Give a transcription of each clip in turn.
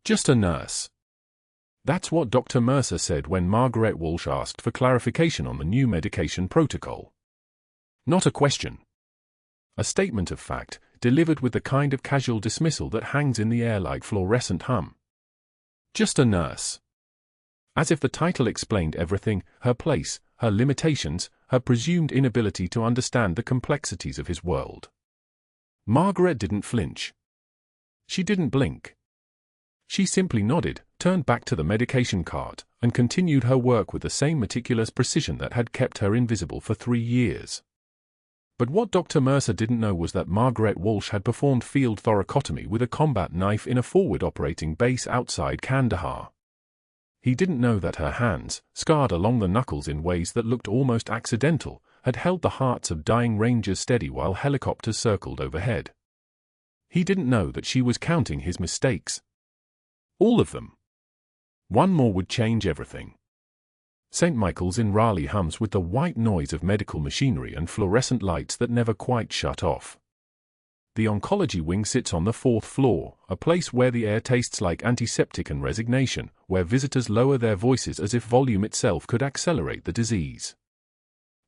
Just a nurse. That's what Dr. Mercer said when Margaret Walsh asked for clarification on the new medication protocol. Not a question. A statement of fact, delivered with the kind of casual dismissal that hangs in the air like fluorescent hum. Just a nurse. As if the title explained everything, her place, her limitations, her presumed inability to understand the complexities of his world. Margaret didn't flinch. She didn't blink. She simply nodded, turned back to the medication cart, and continued her work with the same meticulous precision that had kept her invisible for 3 years. But what Dr. Mercer didn't know was that Margaret Walsh had performed field thoracotomy with a combat knife in a forward operating base outside Kandahar. He didn't know that her hands, scarred along the knuckles in ways that looked almost accidental, had held the hearts of dying Rangers steady while helicopters circled overhead. He didn't know that she was counting his mistakes. All of them. One more would change everything. St. Michael's in Raleigh hums with the white noise of medical machinery and fluorescent lights that never quite shut off. The oncology wing sits on the 4th floor, a place where the air tastes like antiseptic and resignation, where visitors lower their voices as if volume itself could accelerate the disease.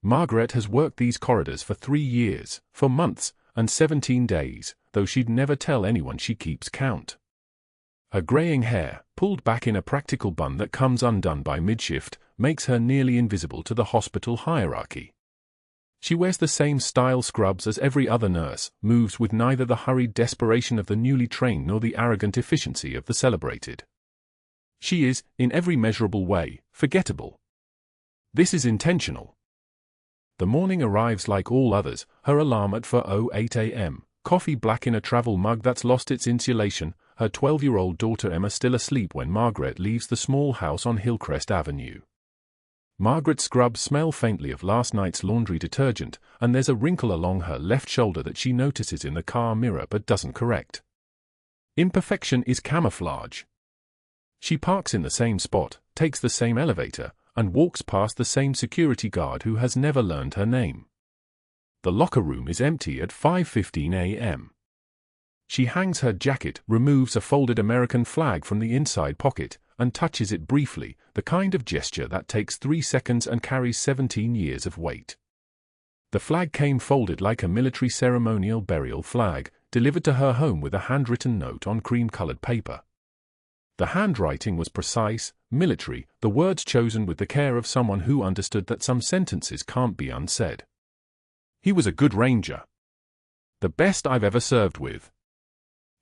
Margaret has worked these corridors for 3 years, for months, and 17 days, though she'd never tell anyone she keeps count. Her greying hair, pulled back in a practical bun that comes undone by mid-shift, makes her nearly invisible to the hospital hierarchy. She wears the same style scrubs as every other nurse, moves with neither the hurried desperation of the newly trained nor the arrogant efficiency of the celebrated. She is, in every measurable way, forgettable. This is intentional. The morning arrives like all others, her alarm at 4:08 a.m., coffee black in a travel mug that's lost its insulation, her 12-year-old daughter Emma still asleep when Margaret leaves the small house on Hillcrest Avenue. Margaret's scrubs smell faintly of last night's laundry detergent, and there's a wrinkle along her left shoulder that she notices in the car mirror but doesn't correct. Imperfection is camouflage. She parks in the same spot, takes the same elevator, and walks past the same security guard who has never learned her name. The locker room is empty at 5:15 a.m. She hangs her jacket, removes a folded American flag from the inside pocket, and touches it briefly, the kind of gesture that takes 3 seconds and carries 17 years of weight. The flag came folded like a military ceremonial burial flag, delivered to her home with a handwritten note on cream-colored paper. The handwriting was precise, military, the words chosen with the care of someone who understood that some sentences can't be unsaid. He was a good ranger. The best I've ever served with.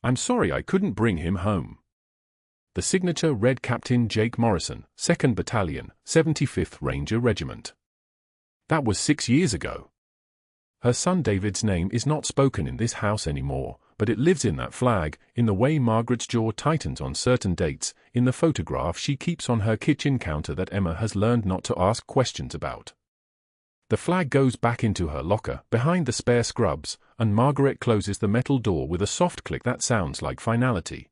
I'm sorry I couldn't bring him home. The signature read Captain Jake Morrison, 2nd Battalion, 75th Ranger Regiment. That was 6 years ago. Her son David's name is not spoken in this house anymore, but it lives in that flag, in the way Margaret's jaw tightens on certain dates, in the photograph she keeps on her kitchen counter that Emma has learned not to ask questions about. The flag goes back into her locker, behind the spare scrubs, and Margaret closes the metal door with a soft click that sounds like finality.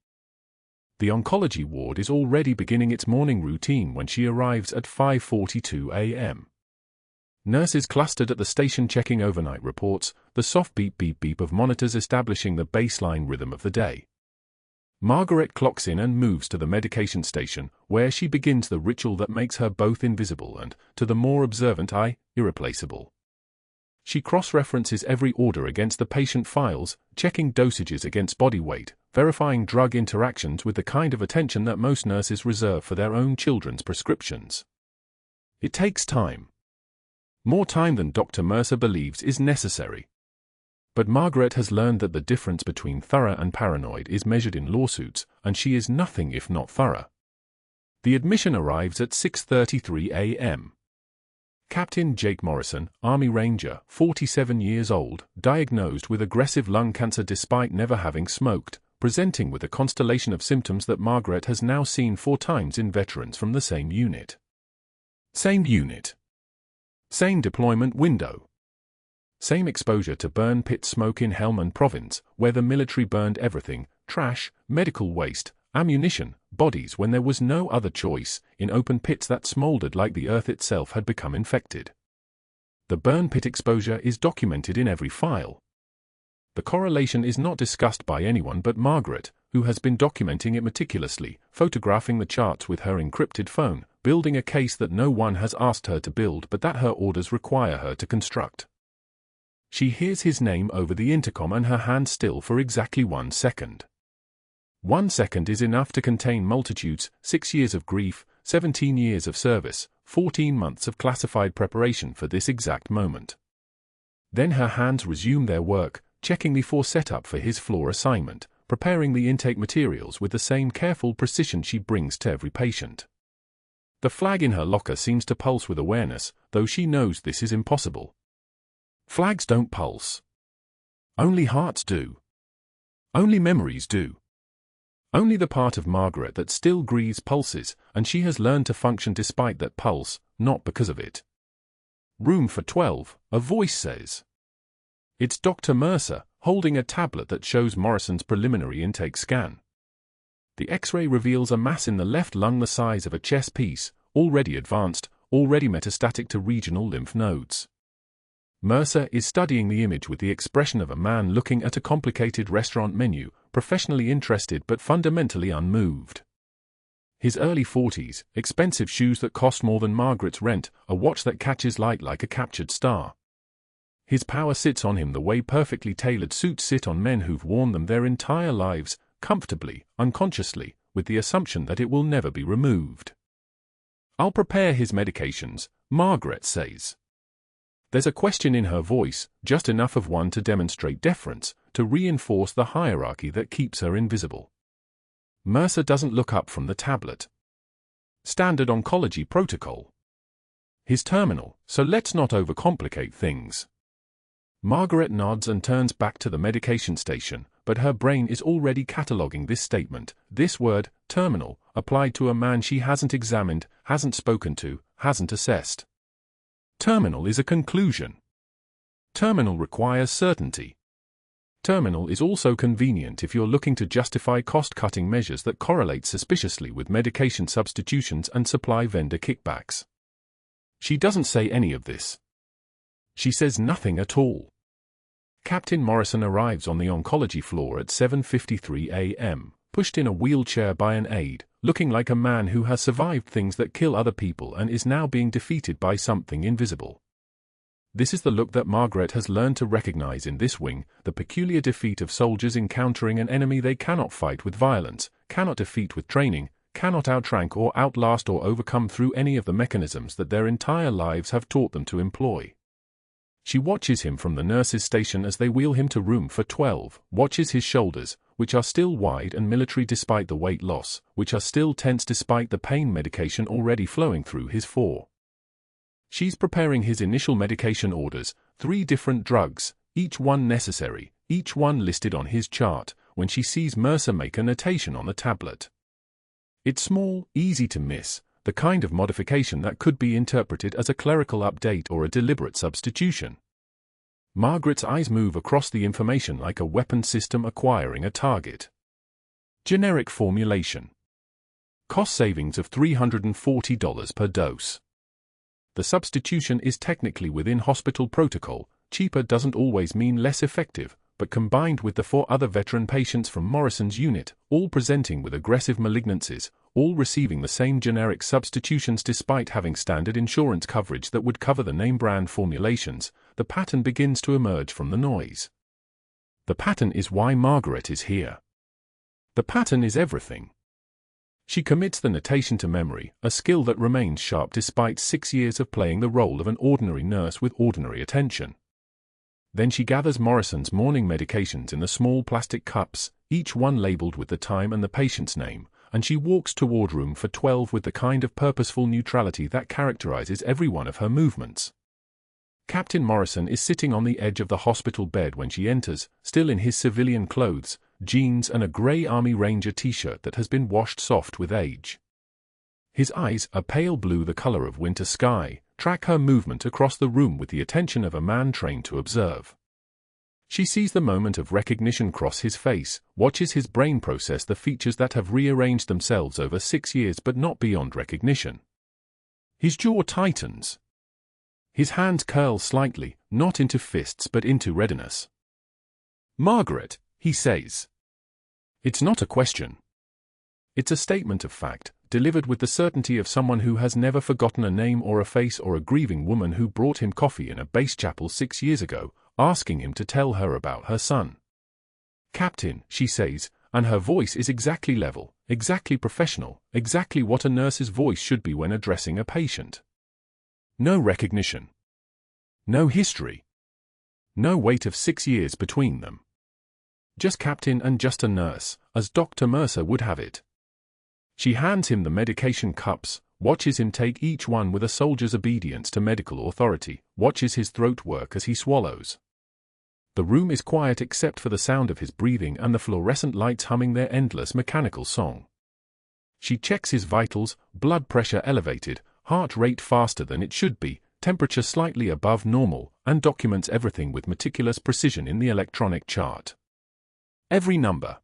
The oncology ward is already beginning its morning routine when she arrives at 5:42 a.m. Nurses clustered at the station checking overnight reports, the soft beep-beep-beep of monitors establishing the baseline rhythm of the day. Margaret clocks in and moves to the medication station, where she begins the ritual that makes her both invisible and, to the more observant eye, irreplaceable. She cross-references every order against the patient files, checking dosages against body weight, verifying drug interactions with the kind of attention that most nurses reserve for their own children's prescriptions. It takes time. More time than Dr. Mercer believes is necessary. But Margaret has learned that the difference between thorough and paranoid is measured in lawsuits, and she is nothing if not thorough. The admission arrives at 6:33 a.m. Captain Jake Morrison, Army Ranger, 47 years old, diagnosed with aggressive lung cancer despite never having smoked, presenting with a constellation of symptoms that Margaret has now seen 4 times in veterans from the same unit. Same unit. Same deployment window. Same exposure to burn pit smoke in Helmand Province, where the military burned everything, trash, medical waste, ammunition, bodies when there was no other choice, in open pits that smoldered like the earth itself had become infected. The burn pit exposure is documented in every file. The correlation is not discussed by anyone but Margaret, who has been documenting it meticulously, photographing the charts with her encrypted phone, building a case that no one has asked her to build but that her orders require her to construct. She hears his name over the intercom and her hands still for exactly 1 second. 1 second is enough to contain multitudes, 6 years of grief, 17 years of service, 14 months of classified preparation for this exact moment. Then her hands resume their work, checking the setup for his floor assignment, preparing the intake materials with the same careful precision she brings to every patient. The flag in her locker seems to pulse with awareness, though she knows this is impossible. Flags don't pulse. Only hearts do. Only memories do. Only the part of Margaret that still grieves pulses, and she has learned to function despite that pulse, not because of it. Room for 12, a voice says. It's Dr. Mercer, holding a tablet that shows Morrison's preliminary intake scan. The X-ray reveals a mass in the left lung the size of a chess piece, already advanced, already metastatic to regional lymph nodes. Mercer is studying the image with the expression of a man looking at a complicated restaurant menu, professionally interested but fundamentally unmoved. His early 40s, expensive shoes that cost more than Margaret's rent, a watch that catches light like a captured star. His power sits on him the way perfectly tailored suits sit on men who've worn them their entire lives, comfortably, unconsciously, with the assumption that it will never be removed. I'll prepare his medications, Margaret says. There's a question in her voice, just enough of one to demonstrate deference, to reinforce the hierarchy that keeps her invisible. Mercer doesn't look up from the tablet. Standard oncology protocol. His terminal, so let's not overcomplicate things. Margaret nods and turns back to the medication station, but her brain is already cataloguing this statement, this word, terminal, applied to a man she hasn't examined, hasn't spoken to, hasn't assessed. Terminal is a conclusion. Terminal requires certainty. Terminal is also convenient if you're looking to justify cost-cutting measures that correlate suspiciously with medication substitutions and supply vendor kickbacks. She doesn't say any of this. She says nothing at all. Captain Morrison arrives on the oncology floor at 7:53 a.m., pushed in a wheelchair by an aide, looking like a man who has survived things that kill other people and is now being defeated by something invisible. This is the look that Margaret has learned to recognize in this wing, the peculiar defeat of soldiers encountering an enemy they cannot fight with violence, cannot defeat with training, cannot outrank or outlast or overcome through any of the mechanisms that their entire lives have taught them to employ. She watches him from the nurse's station as they wheel him to room for 12, watches his shoulders, which are still wide and military despite the weight loss, which are still tense despite the pain medication already flowing through his fore. She's preparing his initial medication orders, 3 different drugs, each one necessary, each one listed on his chart, when she sees Mercer make a notation on the tablet. It's small, easy to miss, the kind of modification that could be interpreted as a clerical update or a deliberate substitution. Margaret's eyes move across the information like a weapon system acquiring a target. Generic formulation. Cost savings of $340 per dose. The substitution is technically within hospital protocol. Cheaper doesn't always mean less effective, but combined with the 4 other veteran patients from Morrison's unit, all presenting with aggressive malignancies, all receiving the same generic substitutions despite having standard insurance coverage that would cover the name-brand formulations, the pattern begins to emerge from the noise. The pattern is why Margaret is here. The pattern is everything. She commits the notation to memory, a skill that remains sharp despite 6 years of playing the role of an ordinary nurse with ordinary attention. Then she gathers Morrison's morning medications in the small plastic cups, each one labeled with the time and the patient's name, and she walks toward room for 12 with the kind of purposeful neutrality that characterizes every one of her movements. Captain Morrison is sitting on the edge of the hospital bed when she enters, still in his civilian clothes, jeans and a gray Army Ranger t-shirt that has been washed soft with age. His eyes, a pale blue the color of winter sky, track her movement across the room with the attention of a man trained to observe. She sees the moment of recognition cross his face, watches his brain process the features that have rearranged themselves over 6 years but not beyond recognition. His jaw tightens. His hands curl slightly, not into fists but into readiness. "Margaret," he says. It's not a question. It's a statement of fact, delivered with the certainty of someone who has never forgotten a name or a face, or a grieving woman who brought him coffee in a base chapel 6 years ago, asking him to tell her about her son. "Captain," she says, and her voice is exactly level, exactly professional, exactly what a nurse's voice should be when addressing a patient. No recognition. No history. No wait of 6 years between them. Just captain and just a nurse, as Dr. Mercer would have it. She hands him the medication cups, watches him take each one with a soldier's obedience to medical authority, watches his throat work as he swallows. The room is quiet except for the sound of his breathing and the fluorescent lights humming their endless mechanical song. She checks his vitals, blood pressure elevated, heart rate faster than it should be, temperature slightly above normal, and documents everything with meticulous precision in the electronic chart. Every number.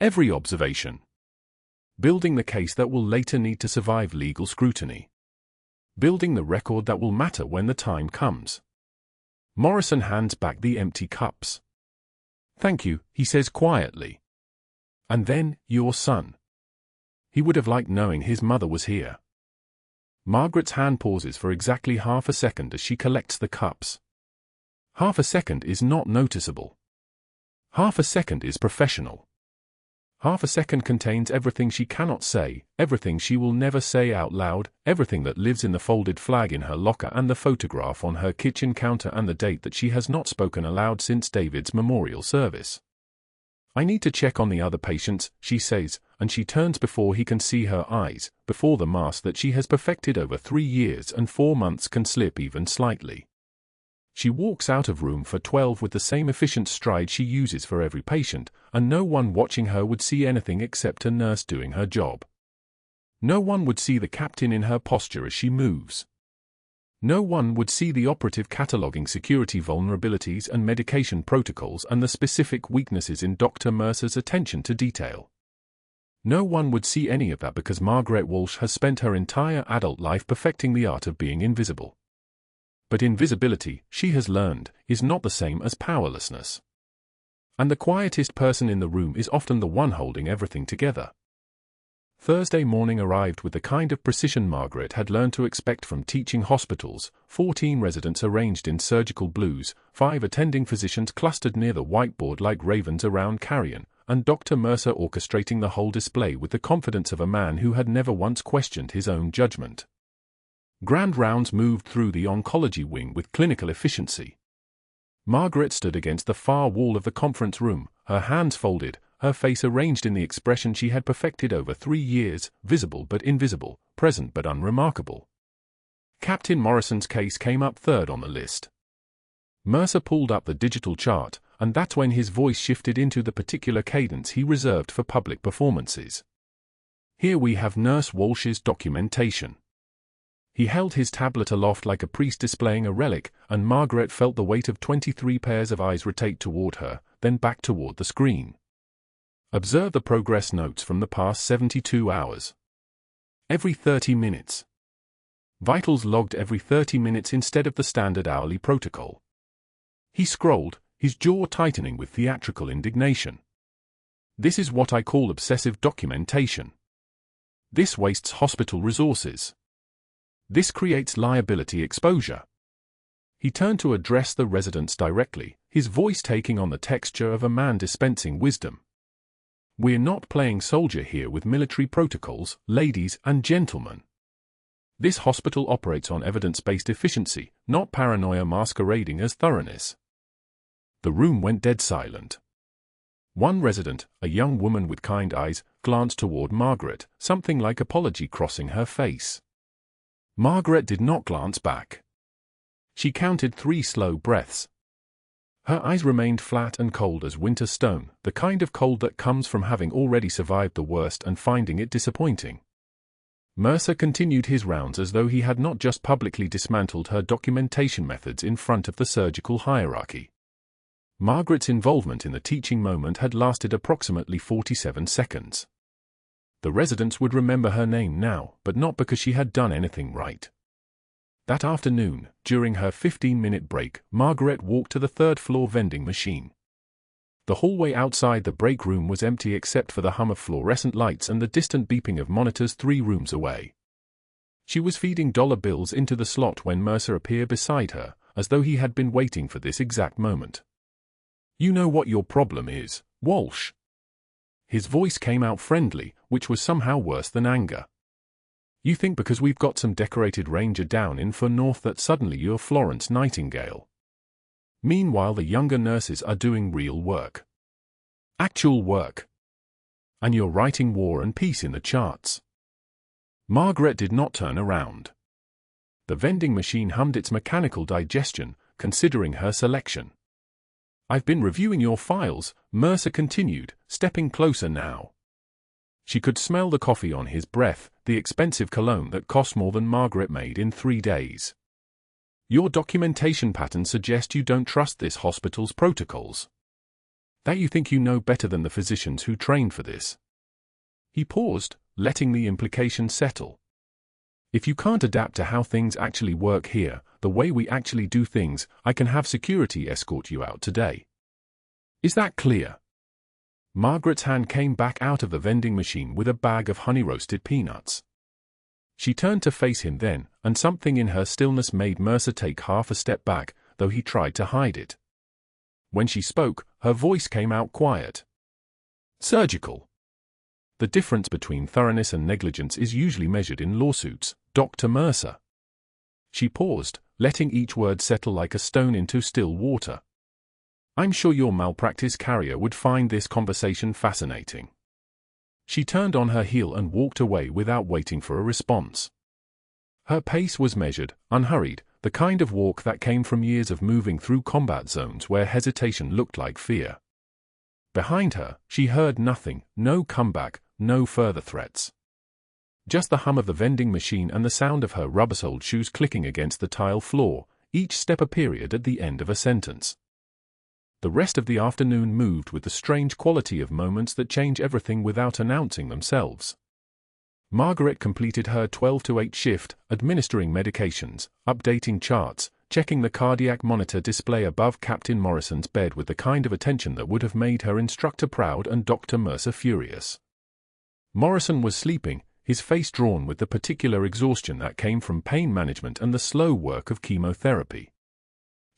Every observation. Building the case that will later need to survive legal scrutiny. Building the record that will matter when the time comes. Morrison hands back the empty cups. "Thank you," he says quietly. "And then, your son." He would have liked knowing his mother was here. Margaret's hand pauses for exactly half a second as she collects the cups. Half a second is not noticeable. Half a second is professional. Half a second contains everything she cannot say, everything she will never say out loud, everything that lives in the folded flag in her locker and the photograph on her kitchen counter and the date that she has not spoken aloud since David's memorial service. "I need to check on the other patients," she says, and she turns before he can see her eyes, before the mask that she has perfected over 3 years and 4 months can slip even slightly. She walks out of room for 12 with the same efficient stride she uses for every patient, and no one watching her would see anything except a nurse doing her job. No one would see the captain in her posture as she moves. No one would see the operative cataloguing security vulnerabilities and medication protocols and the specific weaknesses in Dr. Mercer's attention to detail. No one would see any of that because Margaret Walsh has spent her entire adult life perfecting the art of being invisible. But invisibility, she has learned, is not the same as powerlessness. And the quietest person in the room is often the one holding everything together. Thursday morning arrived with the kind of precision Margaret had learned to expect from teaching hospitals: 14 residents arranged in surgical blues, 5 attending physicians clustered near the whiteboard like ravens around carrion, and Dr. Mercer orchestrating the whole display with the confidence of a man who had never once questioned his own judgment. Grand rounds moved through the oncology wing with clinical efficiency. Margaret stood against the far wall of the conference room, her hands folded, her face arranged in the expression she had perfected over 3 years, visible but invisible, present but unremarkable. Captain Morrison's case came up third on the list. Mercer pulled up the digital chart, and that's when his voice shifted into the particular cadence he reserved for public performances. "Here we have Nurse Walsh's documentation." He held his tablet aloft like a priest displaying a relic, and Margaret felt the weight of 23 pairs of eyes rotate toward her, then back toward the screen. Observe the progress notes from the past 72 hours. Every 30 minutes. Vitals logged every 30 minutes instead of the standard hourly protocol. He scrolled, his jaw tightening with theatrical indignation. "This is what I call obsessive documentation. This wastes hospital resources. This creates liability exposure." He turned to address the residents directly, his voice taking on the texture of a man dispensing wisdom. "We're not playing soldier here with military protocols, ladies and gentlemen. This hospital operates on evidence-based efficiency, not paranoia masquerading as thoroughness." The room went dead silent. One resident, a young woman with kind eyes, glanced toward Margaret, something like apology crossing her face. Margaret did not glance back. She counted 3 slow breaths. Her eyes remained flat and cold as winter stone, the kind of cold that comes from having already survived the worst and finding it disappointing. Mercer continued his rounds as though he had not just publicly dismantled her documentation methods in front of the surgical hierarchy. Margaret's involvement in the teaching moment had lasted approximately 47 seconds. The residents would remember her name now, but not because she had done anything right. That afternoon, during her 15-minute break, Margaret walked to the third-floor vending machine. The hallway outside the break room was empty except for the hum of fluorescent lights and the distant beeping of monitors 3 rooms away. She was feeding dollar bills into the slot when Mercer appeared beside her, as though he had been waiting for this exact moment. "You know what your problem is, Walsh." His voice came out friendly, which was somehow worse than anger. "You think because we've got some decorated ranger down in for North that suddenly you're Florence Nightingale. Meanwhile the younger nurses are doing real work. Actual work. And you're writing War and Peace in the charts." Margaret did not turn around. The vending machine hummed its mechanical digestion, considering her selection. "I've been reviewing your files," Mercer continued, stepping closer now. She could smell the coffee on his breath, the expensive cologne that cost more than Margaret made in 3 days. "Your documentation patterns suggest you don't trust this hospital's protocols. That you think you know better than the physicians who trained for this." He paused, letting the implication settle. "If you can't adapt to how things actually work here, the way we actually do things, I can have security escort you out today. Is that clear?" Margaret's hand came back out of the vending machine with a bag of honey-roasted peanuts. She turned to face him then, and something in her stillness made Mercer take half a step back, though he tried to hide it. When she spoke, her voice came out quiet. "Surgical. The difference between thoroughness and negligence is usually measured in lawsuits, Dr. Mercer." She paused, letting each word settle like a stone into still water. "I'm sure your malpractice carrier would find this conversation fascinating." She turned on her heel and walked away without waiting for a response. Her pace was measured, unhurried, the kind of walk that came from years of moving through combat zones where hesitation looked like fear. Behind her, she heard nothing, no comeback, no further threats. Just the hum of the vending machine and the sound of her rubber-soled shoes clicking against the tile floor, each step a period at the end of a sentence. The rest of the afternoon moved with the strange quality of moments that change everything without announcing themselves. Margaret completed her 12-to-8 shift, administering medications, updating charts, checking the cardiac monitor display above Captain Morrison's bed with the kind of attention that would have made her instructor proud and Dr. Mercer furious. Morrison was sleeping, his face drawn with the particular exhaustion that came from pain management and the slow work of chemotherapy.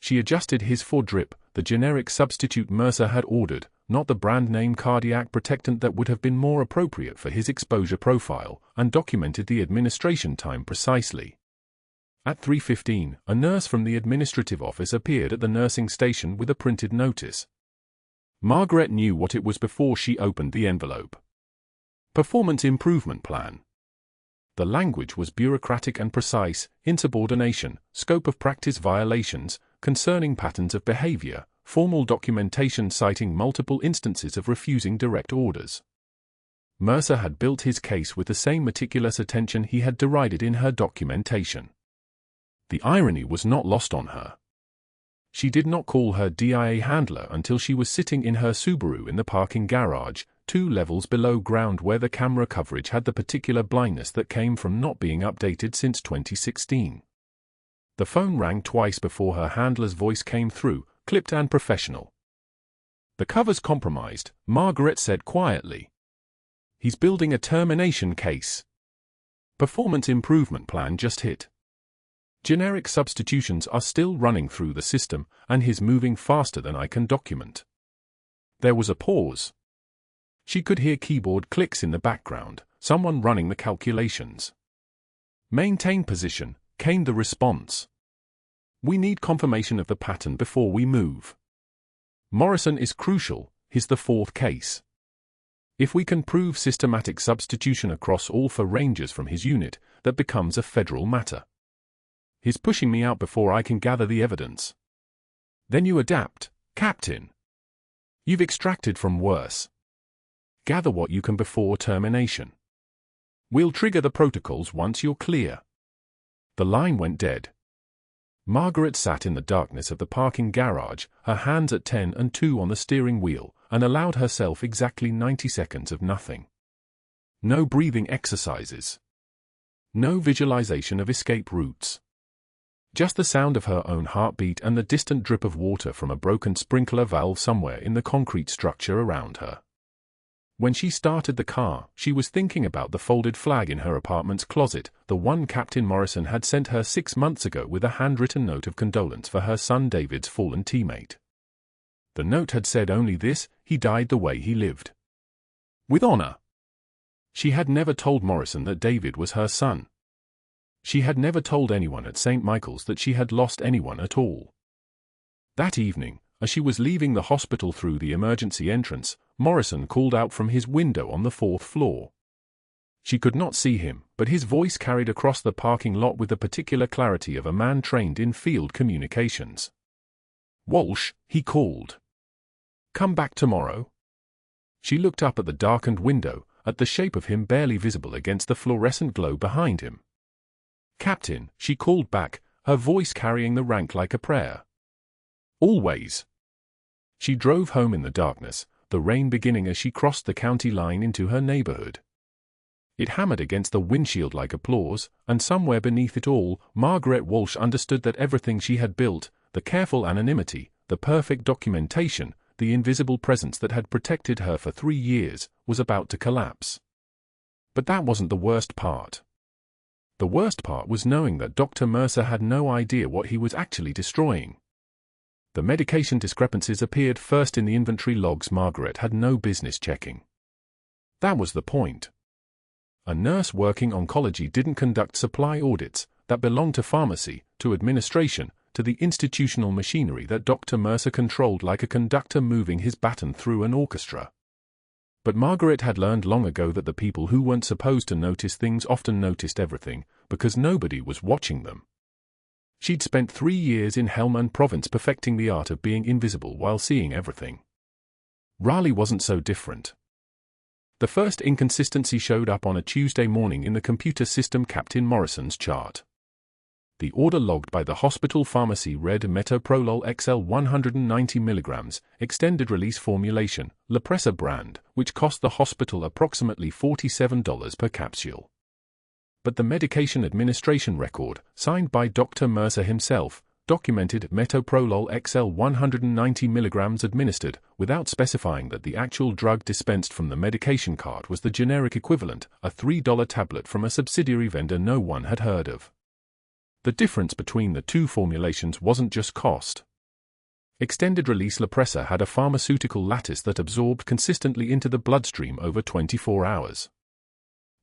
She adjusted his drip, the generic substitute Mercer had ordered, not the brand-name cardiac protectant that would have been more appropriate for his exposure profile, and documented the administration time precisely. At 3:15, a nurse from the administrative office appeared at the nursing station with a printed notice. Margaret knew what it was before she opened the envelope. Performance Improvement Plan. The language was bureaucratic and precise: insubordination, scope of practice violations, concerning patterns of behavior, formal documentation citing multiple instances of refusing direct orders. Mercer had built his case with the same meticulous attention he had derided in her documentation. The irony was not lost on her. She did not call her DIA handler until she was sitting in her Subaru in the parking garage, 2 levels below ground where the camera coverage had the particular blindness that came from not being updated since 2016. The phone rang twice before her handler's voice came through, clipped and professional. "The cover's compromised," Margaret said quietly. "He's building a termination case. Performance improvement plan just hit. Generic substitutions are still running through the system, and he's moving faster than I can document." There was a pause. She could hear keyboard clicks in the background, someone running the calculations. "Maintain position," came the response. "We need confirmation of the pattern before we move. Morrison is crucial, he's the 4th case. If we can prove systematic substitution across all 4 rangers from his unit, that becomes a federal matter. He's pushing me out before I can gather the evidence." "Then you adapt, Captain. You've extracted from worse. Gather what you can before termination. We'll trigger the protocols once you're clear." The line went dead. Margaret sat in the darkness of the parking garage, her hands at 10 and 2 on the steering wheel, and allowed herself exactly 90 seconds of nothing. No breathing exercises. No visualization of escape routes. Just the sound of her own heartbeat and the distant drip of water from a broken sprinkler valve somewhere in the concrete structure around her. When she started the car, she was thinking about the folded flag in her apartment's closet, the one Captain Morrison had sent her 6 months ago with a handwritten note of condolence for her son David's fallen teammate. The note had said only this: he died the way he lived. With honor. She had never told Morrison that David was her son. She had never told anyone at St. Michael's that she had lost anyone at all. That evening, as she was leaving the hospital through the emergency entrance, Morrison called out from his window on the 4th floor. She could not see him, but his voice carried across the parking lot with the particular clarity of a man trained in field communications. "Walsh," he called. "Come back tomorrow." She looked up at the darkened window, at the shape of him barely visible against the fluorescent glow behind him. "Captain," she called back, her voice carrying the rank like a prayer. "Always." She drove home in the darkness, the rain beginning as she crossed the county line into her neighborhood. It hammered against the windshield like applause, and somewhere beneath it all, Margaret Walsh understood that everything she had built, the careful anonymity, the perfect documentation, the invisible presence that had protected her for 3 years, was about to collapse. But that wasn't the worst part. The worst part was knowing that Dr. Mercer had no idea what he was actually destroying. The medication discrepancies appeared first in the inventory logs Margaret had no business checking. That was the point. A nurse working oncology didn't conduct supply audits that belonged to pharmacy, to administration, to the institutional machinery that Dr. Mercer controlled like a conductor moving his baton through an orchestra. But Margaret had learned long ago that the people who weren't supposed to notice things often noticed everything, because nobody was watching them. She'd spent 3 years in Helmand Province perfecting the art of being invisible while seeing everything. Raleigh wasn't so different. The first inconsistency showed up on a Tuesday morning in the computer system Captain Morrison's chart. The order logged by the hospital pharmacy read metoprolol XL 190 mg, extended-release formulation, Lepressa brand, which cost the hospital approximately $47 per capsule. But the medication administration record, signed by Dr. Mercer himself, documented metoprolol XL 190 mg administered, without specifying that the actual drug dispensed from the medication cart was the generic equivalent, a $3 tablet from a subsidiary vendor no one had heard of. The difference between the two formulations wasn't just cost. Extended-release Lepressa had a pharmaceutical lattice that absorbed consistently into the bloodstream over 24 hours.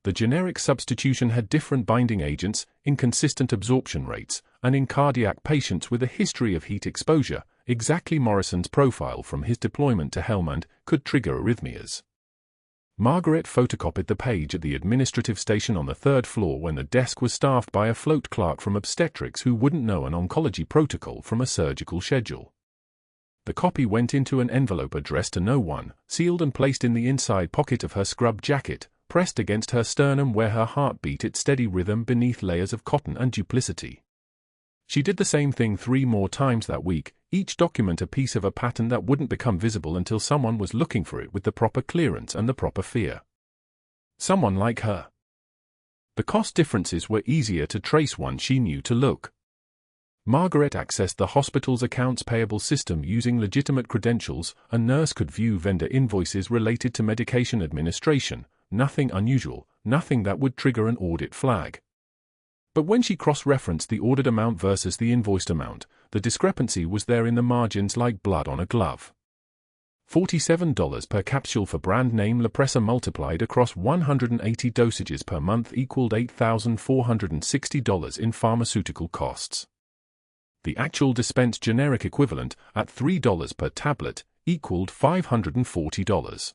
The generic substitution had different binding agents, inconsistent absorption rates, and in cardiac patients with a history of heat exposure, exactly Morrison's profile from his deployment to Helmand could trigger arrhythmias. Margaret photocopied the page at the administrative station on the 3rd floor when the desk was staffed by a float clerk from obstetrics who wouldn't know an oncology protocol from a surgical schedule. The copy went into an envelope addressed to no one, sealed and placed in the inside pocket of her scrub jacket, pressed against her sternum where her heart beat its steady rhythm beneath layers of cotton and duplicity. She did the same thing 3 more times that week, each document a piece of a pattern that wouldn't become visible until someone was looking for it with the proper clearance and the proper fear. Someone like her. The cost differences were easier to trace once she knew to look. Margaret accessed the hospital's accounts payable system using legitimate credentials. A nurse could view vendor invoices related to medication administration, nothing unusual, nothing that would trigger an audit flag. But when she cross-referenced the ordered amount versus the invoiced amount, the discrepancy was there in the margins like blood on a glove. $47 per capsule for brand name Lepressa multiplied across 180 dosages per month equaled $8,460 in pharmaceutical costs. The actual dispensed generic equivalent, at $3 per tablet, equaled $540.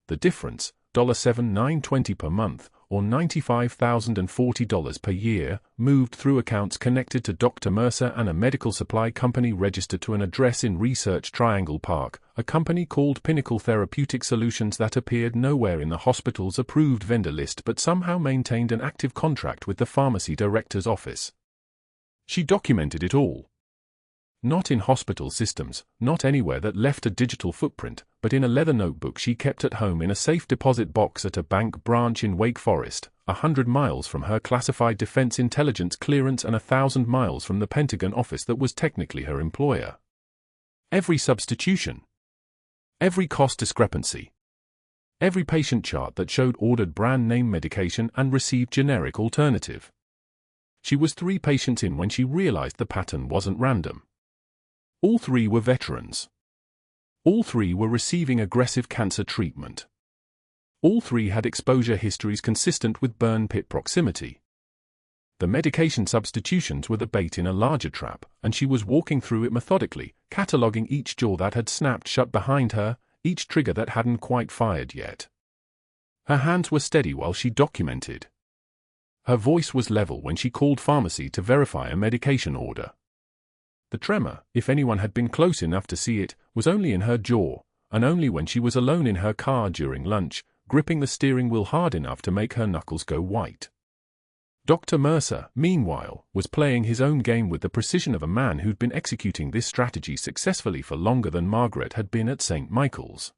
The difference, $7,920 per month, or $95,040 per year, moved through accounts connected to Dr. Mercer and a medical supply company registered to an address in Research Triangle Park, a company called Pinnacle Therapeutic Solutions that appeared nowhere in the hospital's approved vendor list but somehow maintained an active contract with the pharmacy director's office. She documented it all. Not in hospital systems, not anywhere that left a digital footprint, but in a leather notebook she kept at home in a safe deposit box at a bank branch in Wake Forest, 100 miles from her classified defense intelligence clearance and 1,000 miles from the Pentagon office that was technically her employer. Every substitution. Every cost discrepancy. Every patient chart that showed ordered brand-name medication and received generic alternative. She was 3 patients in when she realized the pattern wasn't random. All 3 were veterans. All 3 were receiving aggressive cancer treatment. All 3 had exposure histories consistent with burn pit proximity. The medication substitutions were the bait in a larger trap, and she was walking through it methodically, cataloging each jaw that had snapped shut behind her, each trigger that hadn't quite fired yet. Her hands were steady while she documented. Her voice was level when she called pharmacy to verify a medication order. The tremor, if anyone had been close enough to see it, was only in her jaw, and only when she was alone in her car during lunch, gripping the steering wheel hard enough to make her knuckles go white. Dr. Mercer, meanwhile, was playing his own game with the precision of a man who'd been executing this strategy successfully for longer than Margaret had been at St. Michael's.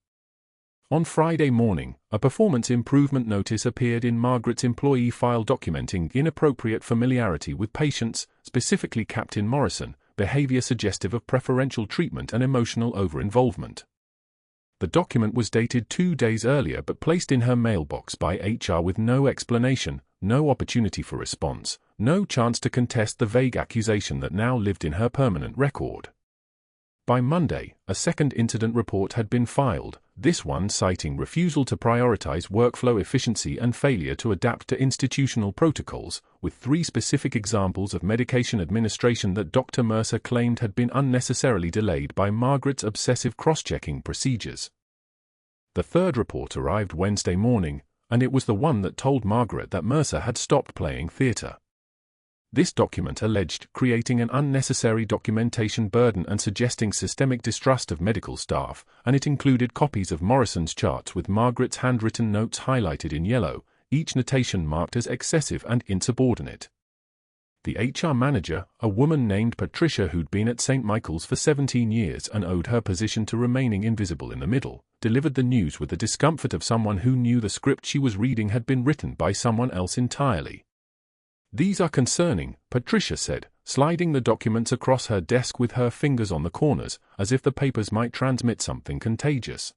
On Friday morning, a performance improvement notice appeared in Margaret's employee file documenting inappropriate familiarity with patients, specifically Captain Morrison, behavior suggestive of preferential treatment and emotional over-involvement. The document was dated 2 days earlier but placed in her mailbox by HR with no explanation, no opportunity for response, no chance to contest the vague accusation that now lived in her permanent record. By Monday, a second incident report had been filed, this one citing refusal to prioritize workflow efficiency and failure to adapt to institutional protocols, with 3 specific examples of medication administration that Dr. Mercer claimed had been unnecessarily delayed by Margaret's obsessive cross-checking procedures. The third report arrived Wednesday morning, and it was the one that told Margaret that Mercer had stopped playing theater. This document alleged creating an unnecessary documentation burden and suggesting systemic distrust of medical staff, and it included copies of Morrison's charts with Margaret's handwritten notes highlighted in yellow, each notation marked as excessive and insubordinate. The HR manager, a woman named Patricia who'd been at St. Michael's for 17 years and owed her position to remaining invisible in the middle, delivered the news with the discomfort of someone who knew the script she was reading had been written by someone else entirely. "These are concerning," Patricia said, sliding the documents across her desk with her fingers on the corners, as if the papers might transmit something contagious.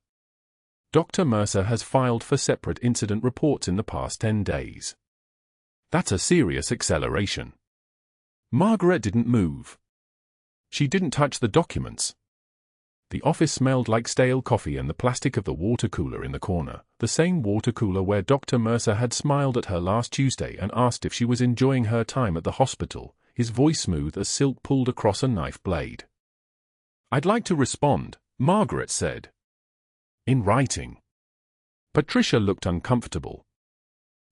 Dr. Mercer has filed for separate incident reports in the past 10 days. That's a serious acceleration. Margaret didn't move. She didn't touch the documents. The office smelled like stale coffee and the plastic of the water cooler in the corner, the same water cooler where Dr. Mercer had smiled at her last Tuesday and asked if she was enjoying her time at the hospital, his voice smooth as silk pulled across a knife blade. "I'd like to respond," Margaret said. "In writing." Patricia looked uncomfortable.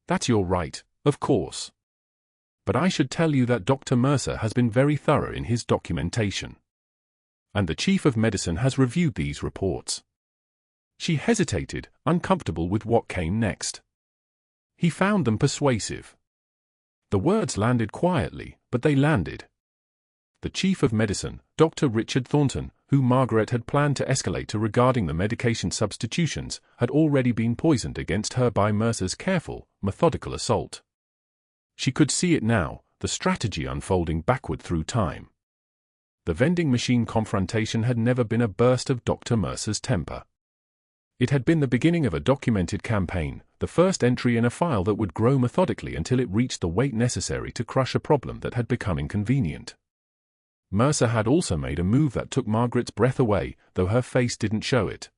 "That's your right, of course. But I should tell you that Dr. Mercer has been very thorough in his documentation. And the chief of medicine has reviewed these reports." She hesitated, uncomfortable with what came next. He found them persuasive. The words landed quietly, but they landed. The chief of medicine, Dr. Richard Thornton, who Margaret had planned to escalate to regarding the medication substitutions, had already been poisoned against her by Mercer's careful, methodical assault. She could see it now, the strategy unfolding backward through time. The vending machine confrontation had never been a burst of Dr. Mercer's temper. It had been the beginning of a documented campaign, the first entry in a file that would grow methodically until it reached the weight necessary to crush a problem that had become inconvenient. Mercer had also made a move that took Margaret's breath away, though her face didn't show it.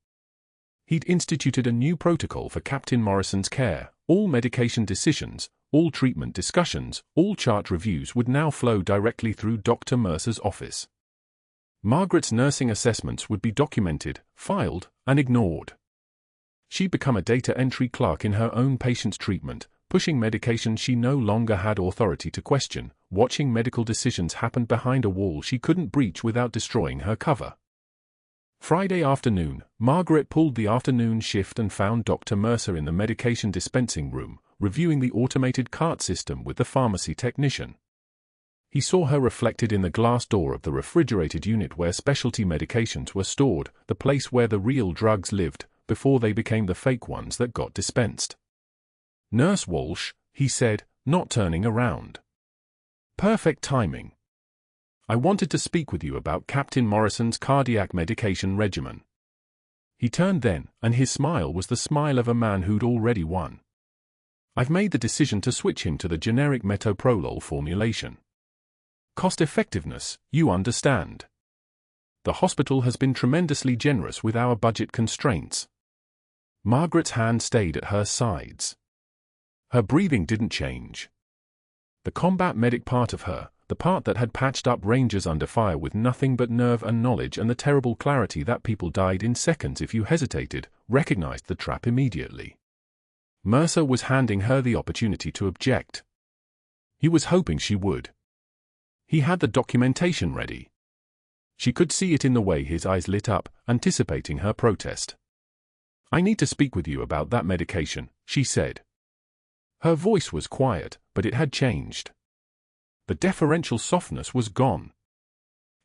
He'd instituted a new protocol for Captain Morrison's care. All medication decisions, all treatment discussions, all chart reviews would now flow directly through Dr. Mercer's office. Margaret's nursing assessments would be documented, filed, and ignored. She'd become a data entry clerk in her own patient's treatment, pushing medication she no longer had authority to question, watching medical decisions happen behind a wall she couldn't breach without destroying her cover. Friday afternoon, Margaret pulled the afternoon shift and found Dr. Mercer in the medication dispensing room, reviewing the automated cart system with the pharmacy technician. He saw her reflected in the glass door of the refrigerated unit where specialty medications were stored, the place where the real drugs lived, before they became the fake ones that got dispensed. "Nurse Walsh," he said, not turning around. "Perfect timing. I wanted to speak with you about Captain Morrison's cardiac medication regimen." He turned then, and his smile was the smile of a man who'd already won. "I've made the decision to switch him to the generic metoprolol formulation. Cost-effectiveness, you understand. The hospital has been tremendously generous with our budget constraints." Margaret's hand stayed at her sides. Her breathing didn't change. The combat medic part of her, the part that had patched up Rangers under fire with nothing but nerve and knowledge and the terrible clarity that people died in seconds if you hesitated, recognized the trap immediately. Mercer was handing her the opportunity to object. He was hoping she would. He had the documentation ready. She could see it in the way his eyes lit up, anticipating her protest. "I need to speak with you about that medication," she said. Her voice was quiet, but it had changed. The deferential softness was gone.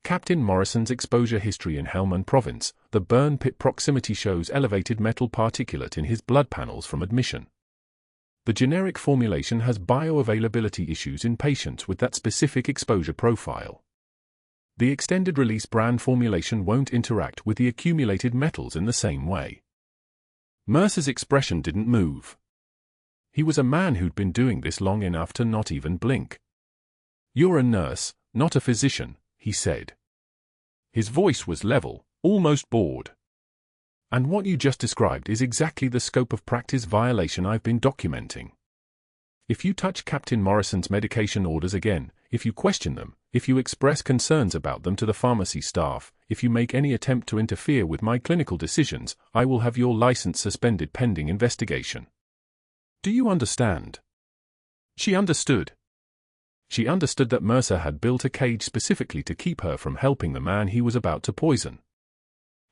Captain Morrison's exposure history in Helmand Province, the burn pit proximity shows elevated metal particulate in his blood panels from admission. The generic formulation has bioavailability issues in patients with that specific exposure profile. The extended-release brand formulation won't interact with the accumulated metals in the same way. Mercer's expression didn't move. He was a man who'd been doing this long enough to not even blink. "You're a nurse, not a physician," he said. His voice was level, almost bored. "And what you just described is exactly the scope of practice violation I've been documenting. If you touch Captain Morrison's medication orders again, if you question them, if you express concerns about them to the pharmacy staff, if you make any attempt to interfere with my clinical decisions, I will have your license suspended pending investigation. Do you understand?" She understood. She understood that Mercer had built a cage specifically to keep her from helping the man he was about to poison.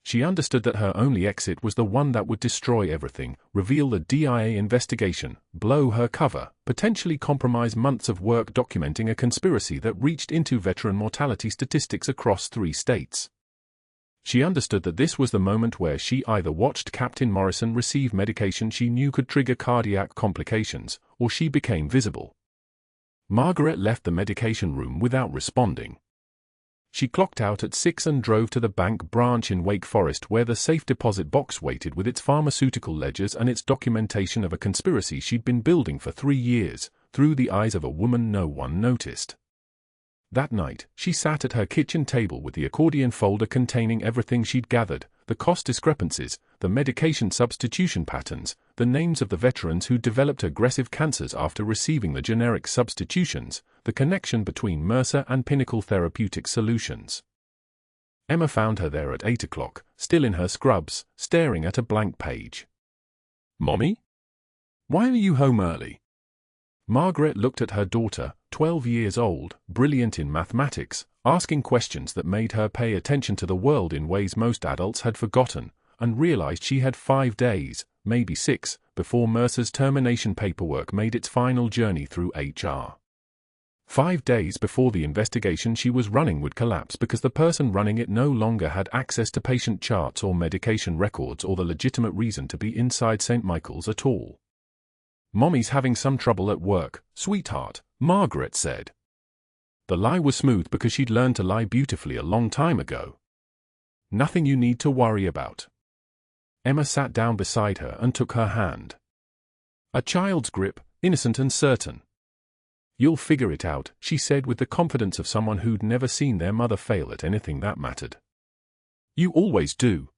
She understood that her only exit was the one that would destroy everything, reveal the DIA investigation, blow her cover, potentially compromise months of work documenting a conspiracy that reached into veteran mortality statistics across 3 states. She understood that this was the moment where she either watched Captain Morrison receive medication she knew could trigger cardiac complications, or she became visible. Margaret left the medication room without responding. She clocked out at 6 and drove to the bank branch in Wake Forest where the safe deposit box waited with its pharmaceutical ledgers and its documentation of a conspiracy she'd been building for 3 years, through the eyes of a woman no one noticed. That night, she sat at her kitchen table with the accordion folder containing everything she'd gathered, the cost discrepancies, the medication substitution patterns, the names of the veterans who developed aggressive cancers after receiving the generic substitutions, the connection between Mercer and Pinnacle Therapeutic Solutions. Emma found her there at 8 o'clock, still in her scrubs, staring at a blank page. "Mommy? Why are you home early?" Margaret looked at her daughter, 12 years old, brilliant in mathematics, asking questions that made her pay attention to the world in ways most adults had forgotten, and realized she had 5 days, maybe 6, before Mercer's termination paperwork made its final journey through HR. 5 days before the investigation she was running would collapse because the person running it no longer had access to patient charts or medication records or the legitimate reason to be inside St. Michael's at all. "Mommy's having some trouble at work, sweetheart," Margaret said. The lie was smooth because she'd learned to lie beautifully a long time ago. "Nothing you need to worry about." Emma sat down beside her and took her hand. A child's grip, innocent and certain. "You'll figure it out," she said with the confidence of someone who'd never seen their mother fail at anything that mattered. "You always do."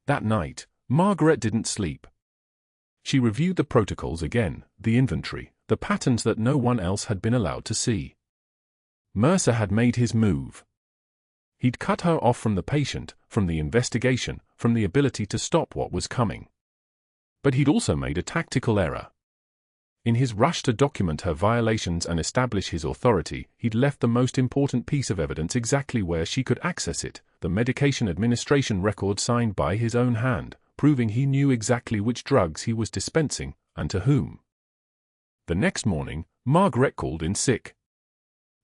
That night, Margaret didn't sleep. She reviewed the protocols again, the inventory, the patterns that no one else had been allowed to see. Mercer had made his move. He'd cut her off from the patient, from the investigation, from the ability to stop what was coming. But he'd also made a tactical error. In his rush to document her violations and establish his authority, he'd left the most important piece of evidence exactly where she could access it, the medication administration record signed by his own hand, proving he knew exactly which drugs he was dispensing, and to whom. The next morning, Margaret called in sick.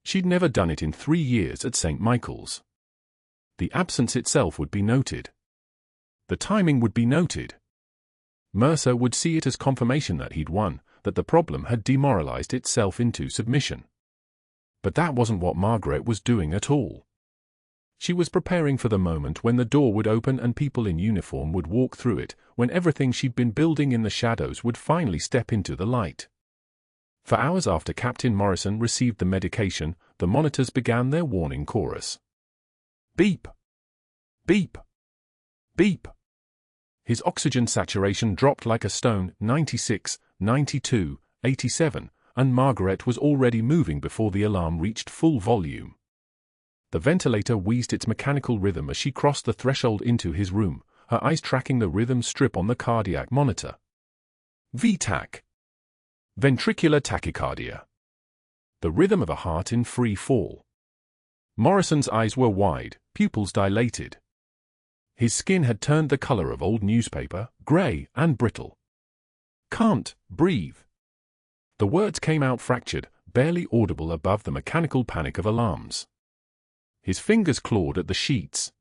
She'd never done it in 3 years at St. Michael's. The absence itself would be noted. The timing would be noted. Mercer would see it as confirmation that he'd won, that the problem had demoralized itself into submission. But that wasn't what Margaret was doing at all. She was preparing for the moment when the door would open and people in uniform would walk through it, when everything she'd been building in the shadows would finally step into the light. For hours after Captain Morrison received the medication, the monitors began their warning chorus. Beep! Beep! Beep! His oxygen saturation dropped like a stone, 96, 92, 87, and Margaret was already moving before the alarm reached full volume. The ventilator wheezed its mechanical rhythm as she crossed the threshold into his room, her eyes tracking the rhythm strip on the cardiac monitor. VTAC. Ventricular tachycardia. The rhythm of a heart in free fall. Morrison's eyes were wide, pupils dilated. His skin had turned the color of old newspaper, gray and brittle. Can't breathe. The words came out fractured, barely audible above the mechanical panic of alarms. His fingers clawed at the sheets.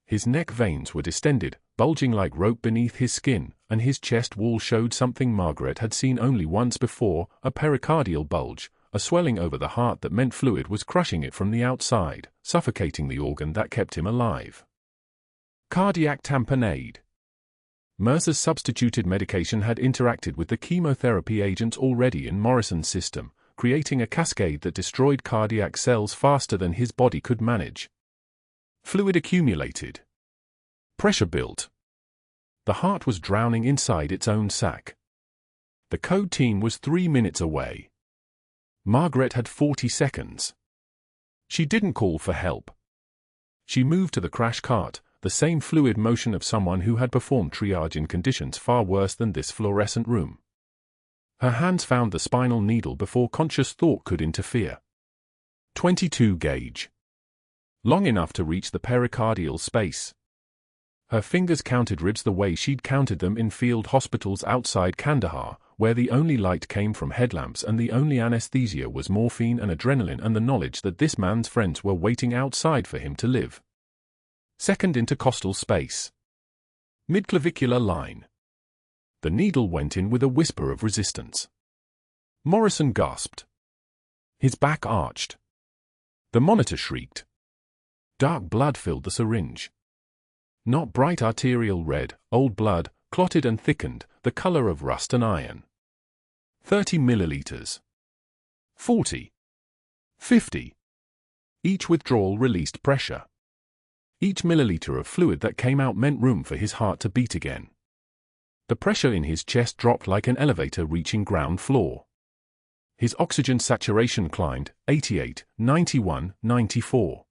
His neck veins were distended, bulging like rope beneath his skin, and his chest wall showed something Margaret had seen only once before, a pericardial bulge, a swelling over the heart that meant fluid was crushing it from the outside, suffocating the organ that kept him alive. Cardiac tamponade. Mercer's substituted medication had interacted with the chemotherapy agents already in Morrison's system, creating a cascade that destroyed cardiac cells faster than his body could manage. Fluid accumulated. Pressure built. The heart was drowning inside its own sac. The code team was 3 minutes away. Margaret had 40 seconds. She didn't call for help. She moved to the crash cart, the same fluid motion of someone who had performed triage in conditions far worse than this fluorescent room. Her hands found the spinal needle before conscious thought could interfere. 22 gauge. Long enough to reach the pericardial space. Her fingers counted ribs the way she'd counted them in field hospitals outside Kandahar, where the only light came from headlamps and the only anesthesia was morphine and adrenaline and the knowledge that this man's friends were waiting outside for him to live. Second intercostal space. Midclavicular line. The needle went in with a whisper of resistance. Morrison gasped. His back arched. The monitor shrieked. Dark blood filled the syringe. Not bright arterial red, old blood, clotted and thickened, the color of rust and iron. 30 milliliters. 40. 50. Each withdrawal released pressure. Each milliliter of fluid that came out meant room for his heart to beat again. The pressure in his chest dropped like an elevator reaching ground floor. His oxygen saturation climbed, 88, 91, 94.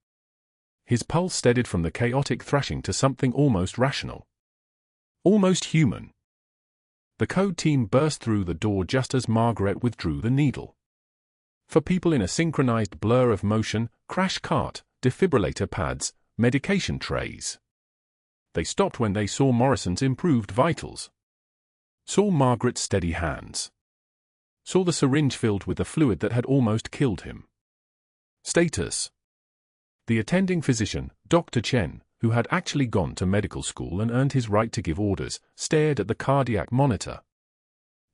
His pulse steadied from the chaotic thrashing to something almost rational. Almost human. The code team burst through the door just as Margaret withdrew the needle. For people in a synchronized blur of motion, crash cart, defibrillator pads, medication trays. They stopped when they saw Morrison's improved vitals. Saw Margaret's steady hands. Saw the syringe filled with the fluid that had almost killed him. Status. The attending physician, Dr. Chen, who had actually gone to medical school and earned his right to give orders, stared at the cardiac monitor.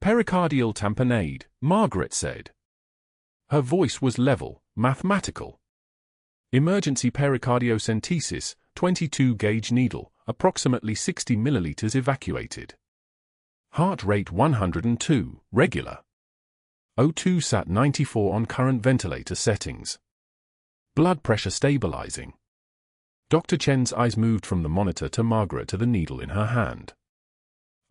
Pericardial tamponade, Margaret said. Her voice was level, mathematical. Emergency pericardiocentesis, 22 gauge needle, approximately 60 milliliters evacuated. Heart rate 102, regular. O2 sat 94 on current ventilator settings. Blood pressure stabilizing. Dr. Chen's eyes moved from the monitor to Margaret to the needle in her hand.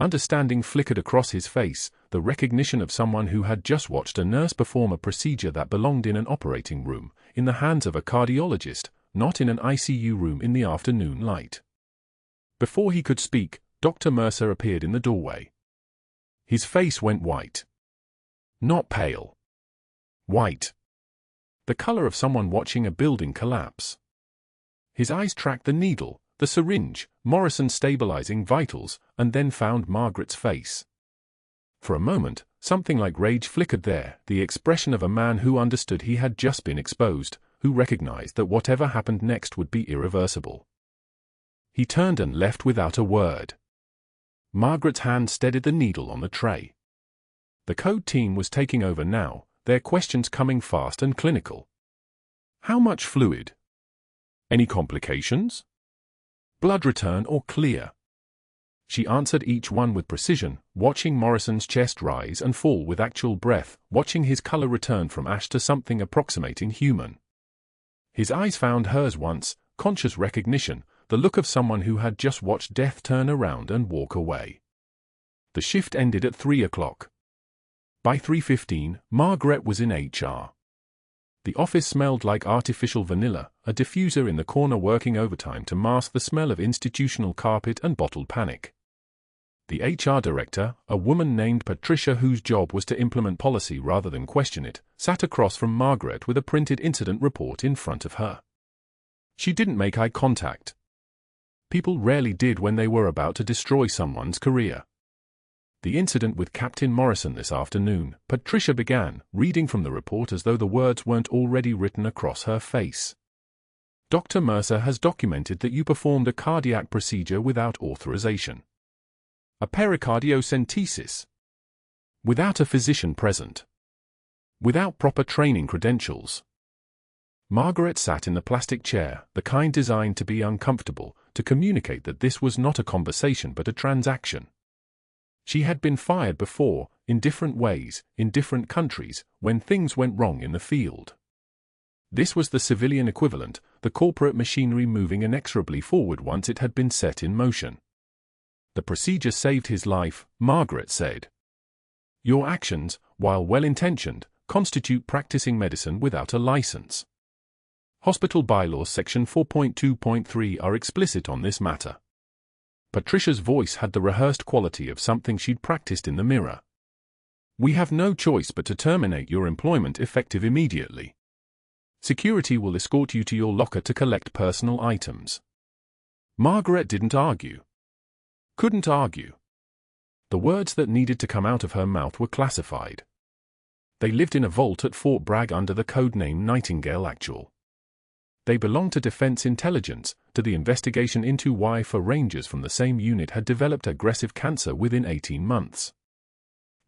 Understanding flickered across his face, the recognition of someone who had just watched a nurse perform a procedure that belonged in an operating room, in the hands of a cardiologist, not in an ICU room in the afternoon light. Before he could speak, Dr. Mercer appeared in the doorway. His face went white. Not pale. White. The color of someone watching a building collapse. His eyes tracked the needle, the syringe, Morrison stabilizing vitals, and then found Margaret's face. For a moment, something like rage flickered there, the expression of a man who understood he had just been exposed, who recognized that whatever happened next would be irreversible. He turned and left without a word. Margaret's hand steadied the needle on the tray. The code team was taking over now, their questions coming fast and clinical. How much fluid? Any complications? Blood return or clear? She answered each one with precision, watching Morrison's chest rise and fall with actual breath, watching his color return from ash to something approximating human. His eyes found hers once, conscious recognition, the look of someone who had just watched death turn around and walk away. The shift ended at 3 o'clock. By 3:15, Margaret was in HR. The office smelled like artificial vanilla, a diffuser in the corner working overtime to mask the smell of institutional carpet and bottled panic. The HR director, a woman named Patricia whose job was to implement policy rather than question it, sat across from Margaret with a printed incident report in front of her. She didn't make eye contact. People rarely did when they were about to destroy someone's career. The incident with Captain Morrison this afternoon, Patricia began, reading from the report as though the words weren't already written across her face. Dr. Mercer has documented that you performed a cardiac procedure without authorization. A pericardiocentesis. Without a physician present. Without proper training credentials. Margaret sat in the plastic chair, the kind designed to be uncomfortable, to communicate that this was not a conversation but a transaction. She had been fired before, in different ways, in different countries, when things went wrong in the field. This was the civilian equivalent, the corporate machinery moving inexorably forward once it had been set in motion. The procedure saved his life, Margaret said. Your actions, while well-intentioned, constitute practicing medicine without a license. Hospital bylaws section 4.2.3 are explicit on this matter. Patricia's voice had the rehearsed quality of something she'd practiced in the mirror. We have no choice but to terminate your employment effective immediately. Security will escort you to your locker to collect personal items. Margaret didn't argue. Couldn't argue. The words that needed to come out of her mouth were classified. They lived in a vault at Fort Bragg under the code name Nightingale Actual. They belonged to Defense Intelligence, to the investigation into why 4 Rangers from the same unit had developed aggressive cancer within 18 months.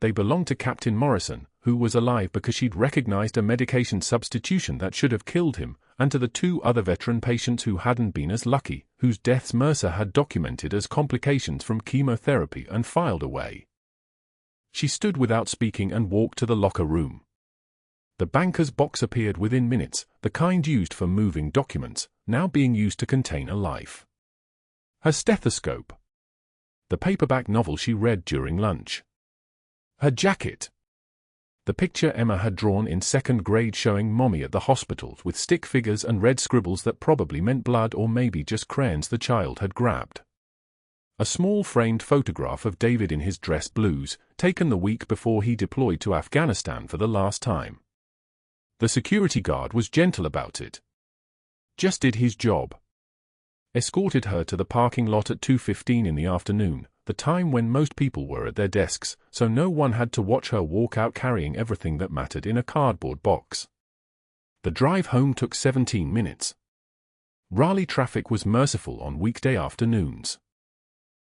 They belonged to Captain Morrison, who was alive because she'd recognized a medication substitution that should have killed him, and to the 2 other veteran patients who hadn't been as lucky, whose deaths Mercer had documented as complications from chemotherapy and filed away. She stood without speaking and walked to the locker room. The banker's box appeared within minutes, the kind used for moving documents, now being used to contain a life. Her stethoscope. The paperback novel she read during lunch. Her jacket. The picture Emma had drawn in 2nd grade showing Mommy at the hospital with stick figures and red scribbles that probably meant blood or maybe just crayons the child had grabbed. A small framed photograph of David in his dress blues, taken the week before he deployed to Afghanistan for the last time. The security guard was gentle about it. Just did his job. Escorted her to the parking lot at 2:15 in the afternoon, the time when most people were at their desks, so no one had to watch her walk out carrying everything that mattered in a cardboard box. The drive home took 17 minutes. Raleigh traffic was merciful on weekday afternoons.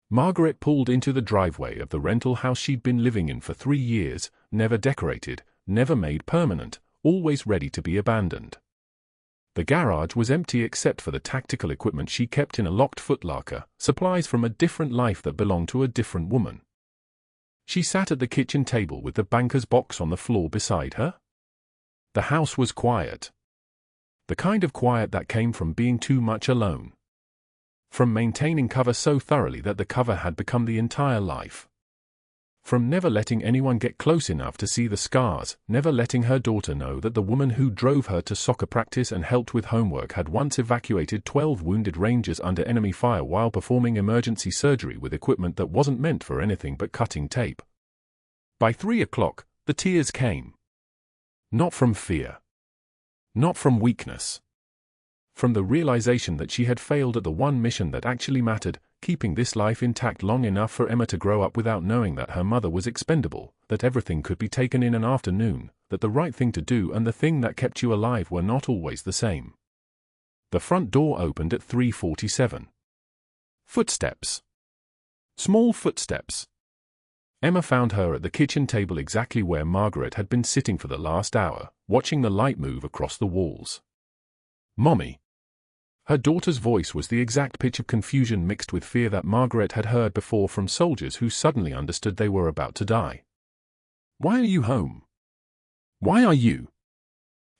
Margaret pulled into the driveway of the rental house she'd been living in for 3 years, never decorated, never made permanent, always ready to be abandoned. The garage was empty except for the tactical equipment she kept in a locked footlocker, supplies from a different life that belonged to a different woman. She sat at the kitchen table with the banker's box on the floor beside her. The house was quiet. The kind of quiet that came from being too much alone. From maintaining cover so thoroughly that the cover had become the entire life. From never letting anyone get close enough to see the scars, never letting her daughter know that the woman who drove her to soccer practice and helped with homework had once evacuated 12 wounded Rangers under enemy fire while performing emergency surgery with equipment that wasn't meant for anything but cutting tape. By 3 o'clock, the tears came. Not from fear. Not from weakness. From the realization that she had failed at the one mission that actually mattered, keeping this life intact long enough for Emma to grow up without knowing that her mother was expendable, that everything could be taken in an afternoon, that the right thing to do and the thing that kept you alive were not always the same. The front door opened at 3:47. Footsteps. Small footsteps. Emma found her at the kitchen table exactly where Margaret had been sitting for the last hour, watching the light move across the walls. "Mommy." Her daughter's voice was the exact pitch of confusion mixed with fear that Margaret had heard before from soldiers who suddenly understood they were about to die. "Why are you home? Why are you?"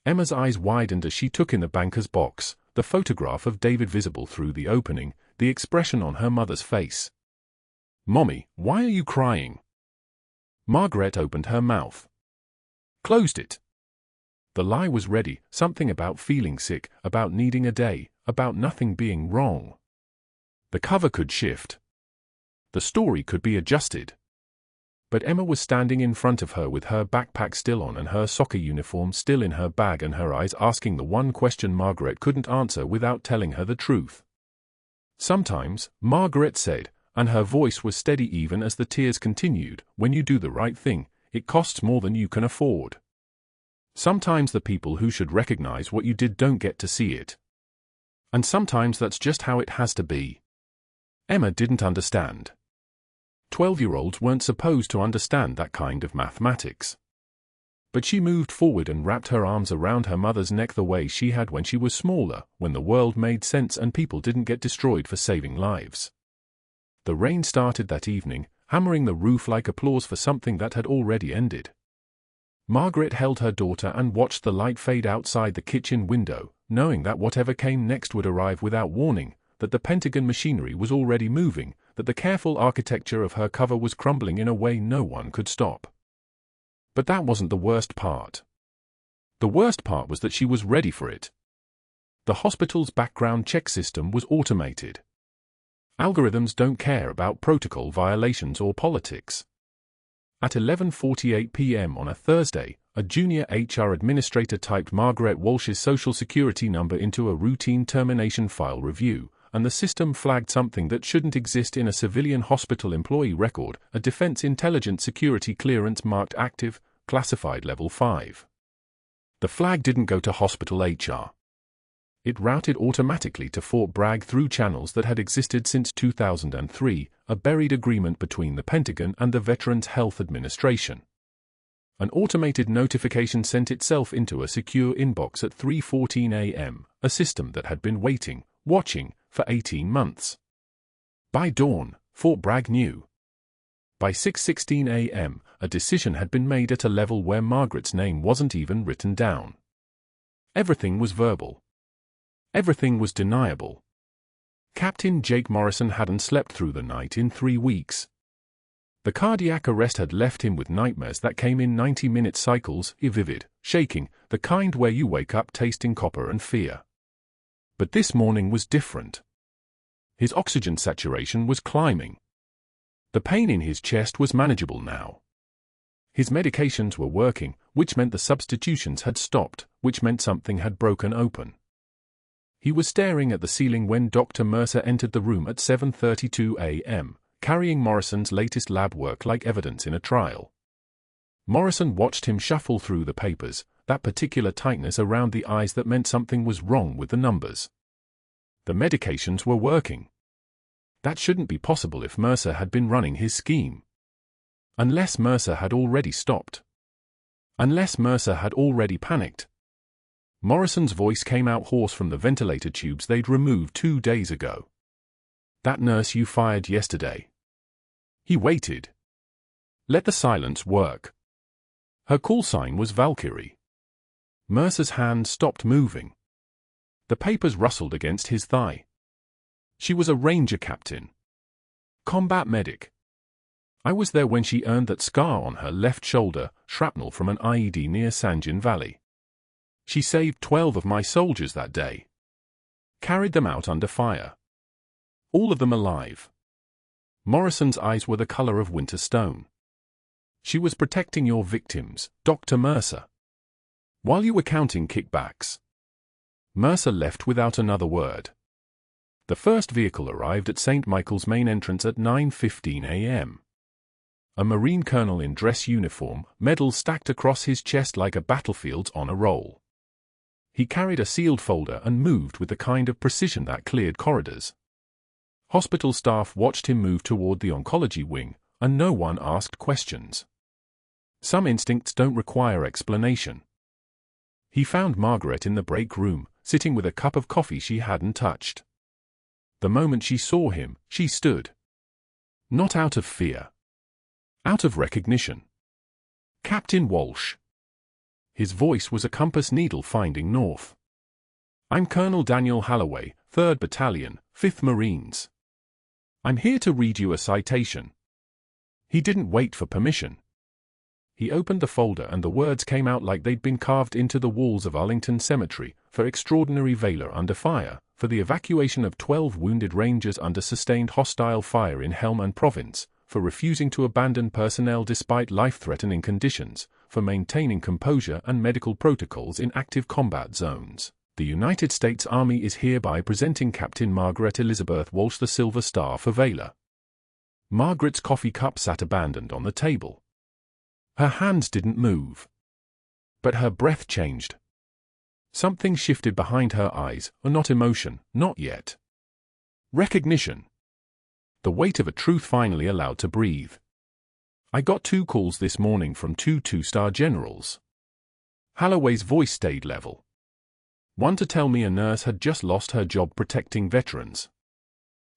Emma's eyes widened as she took in the banker's box, the photograph of David visible through the opening, the expression on her mother's face. "Mommy, why are you crying?" Margaret opened her mouth. Closed it. The lie was ready, something about feeling sick, about needing a day, about nothing being wrong. The cover could shift. The story could be adjusted. But Emma was standing in front of her with her backpack still on and her soccer uniform still in her bag and her eyes asking the one question Margaret couldn't answer without telling her the truth. "Sometimes," Margaret said, and her voice was steady even as the tears continued, "when you do the right thing, it costs more than you can afford. Sometimes the people who should recognize what you did don't get to see it. And sometimes that's just how it has to be." Emma didn't understand. 12-year-olds weren't supposed to understand that kind of mathematics. But she moved forward and wrapped her arms around her mother's neck the way she had when she was smaller, when the world made sense and people didn't get destroyed for saving lives. The rain started that evening, hammering the roof like applause for something that had already ended. Margaret held her daughter and watched the light fade outside the kitchen window, knowing that whatever came next would arrive without warning, that the Pentagon machinery was already moving, that the careful architecture of her cover was crumbling in a way no one could stop. But that wasn't the worst part. The worst part was that she was ready for it. The hospital's background check system was automated. Algorithms don't care about protocol violations or politics. At 11:48 p.m. on a Thursday, a junior HR administrator typed Margaret Walsh's social security number into a routine termination file review, and the system flagged something that shouldn't exist in a civilian hospital employee record, a Defense Intelligence Security clearance marked active, classified level 5. The flag didn't go to hospital HR. It routed automatically to Fort Bragg through channels that had existed since 2003, a buried agreement between the Pentagon and the Veterans Health Administration. An automated notification sent itself into a secure inbox at 3:14 a.m., a system that had been waiting, watching, for 18 months. By dawn, Fort Bragg knew. By 6:16 a.m., a decision had been made at a level where Margaret's name wasn't even written down. Everything was verbal. Everything was deniable. Captain Jake Morrison hadn't slept through the night in 3 weeks. The cardiac arrest had left him with nightmares that came in 90-minute cycles, vivid, shaking, the kind where you wake up tasting copper and fear. But this morning was different. His oxygen saturation was climbing. The pain in his chest was manageable now. His medications were working, which meant the substitutions had stopped, which meant something had broken open. He was staring at the ceiling when Dr. Mercer entered the room at 7:32 a.m., carrying Morrison's latest lab work like evidence in a trial. Morrison watched him shuffle through the papers, that particular tightness around the eyes that meant something was wrong with the numbers. The medications were working. That shouldn't be possible if Mercer had been running his scheme. Unless Mercer had already stopped. Unless Mercer had already panicked. Morrison's voice came out hoarse from the ventilator tubes they'd removed 2 days ago. "That nurse you fired yesterday." He waited. Let the silence work. Her call sign was Valkyrie. Mercer's hand stopped moving. The papers rustled against his thigh. She was a ranger captain. Combat medic. I was there when she earned that scar on her left shoulder, shrapnel from an IED near Sanjin Valley. She saved 12 of my soldiers that day. Carried them out under fire. All of them alive. Morrison's eyes were the color of winter stone. She was protecting your victims, Dr. Mercer. While you were counting kickbacks. Mercer left without another word. The first vehicle arrived at St. Michael's main entrance at 9:15 a.m. A Marine colonel in dress uniform, medals stacked across his chest like a battlefield's honor roll. He carried a sealed folder and moved with the kind of precision that cleared corridors. Hospital staff watched him move toward the oncology wing, and no one asked questions. Some instincts don't require explanation. He found Margaret in the break room, sitting with a cup of coffee she hadn't touched. The moment she saw him, she stood. Not out of fear. Out of recognition. Captain Walsh. His voice was a compass needle finding north. I'm Colonel Daniel Halloway, 3rd Battalion, 5th Marines. I'm here to read you a citation. He didn't wait for permission. He opened the folder and the words came out like they'd been carved into the walls of Arlington Cemetery, for extraordinary valor under fire, for the evacuation of 12 wounded Rangers under sustained hostile fire in Helmand Province, for refusing to abandon personnel despite life-threatening conditions, for maintaining composure and medical protocols in active combat zones. The United States Army is hereby presenting Captain Margaret Elizabeth Walsh the Silver Star for valor. Margaret's coffee cup sat abandoned on the table. Her hands didn't move. But her breath changed. Something shifted behind her eyes, or not emotion, not yet. Recognition. The weight of a truth finally allowed to breathe. I got 2 calls this morning from 2 2-star generals. Halloway's voice stayed level. One to tell me a nurse had just lost her job protecting veterans.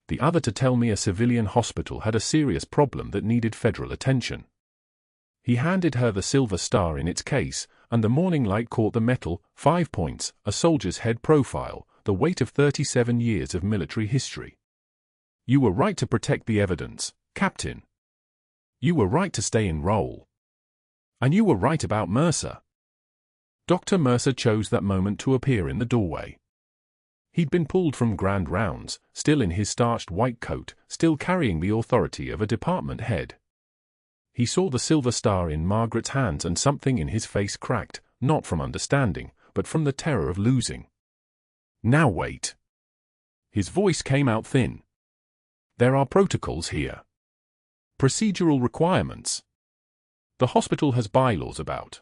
The other to tell me a civilian hospital had a serious problem that needed federal attention. He handed her the Silver Star in its case, and the morning light caught the metal, 5 points, a soldier's head profile, the weight of 37 years of military history. You were right to protect the evidence, Captain. You were right to stay in role. And you were right about Mercer. Dr. Mercer chose that moment to appear in the doorway. He'd been pulled from grand rounds, still in his starched white coat, still carrying the authority of a department head. He saw the Silver Star in Margaret's hands and something in his face cracked, not from understanding, but from the terror of losing. Now wait. His voice came out thin. There are protocols here. Procedural requirements. The hospital has bylaws about.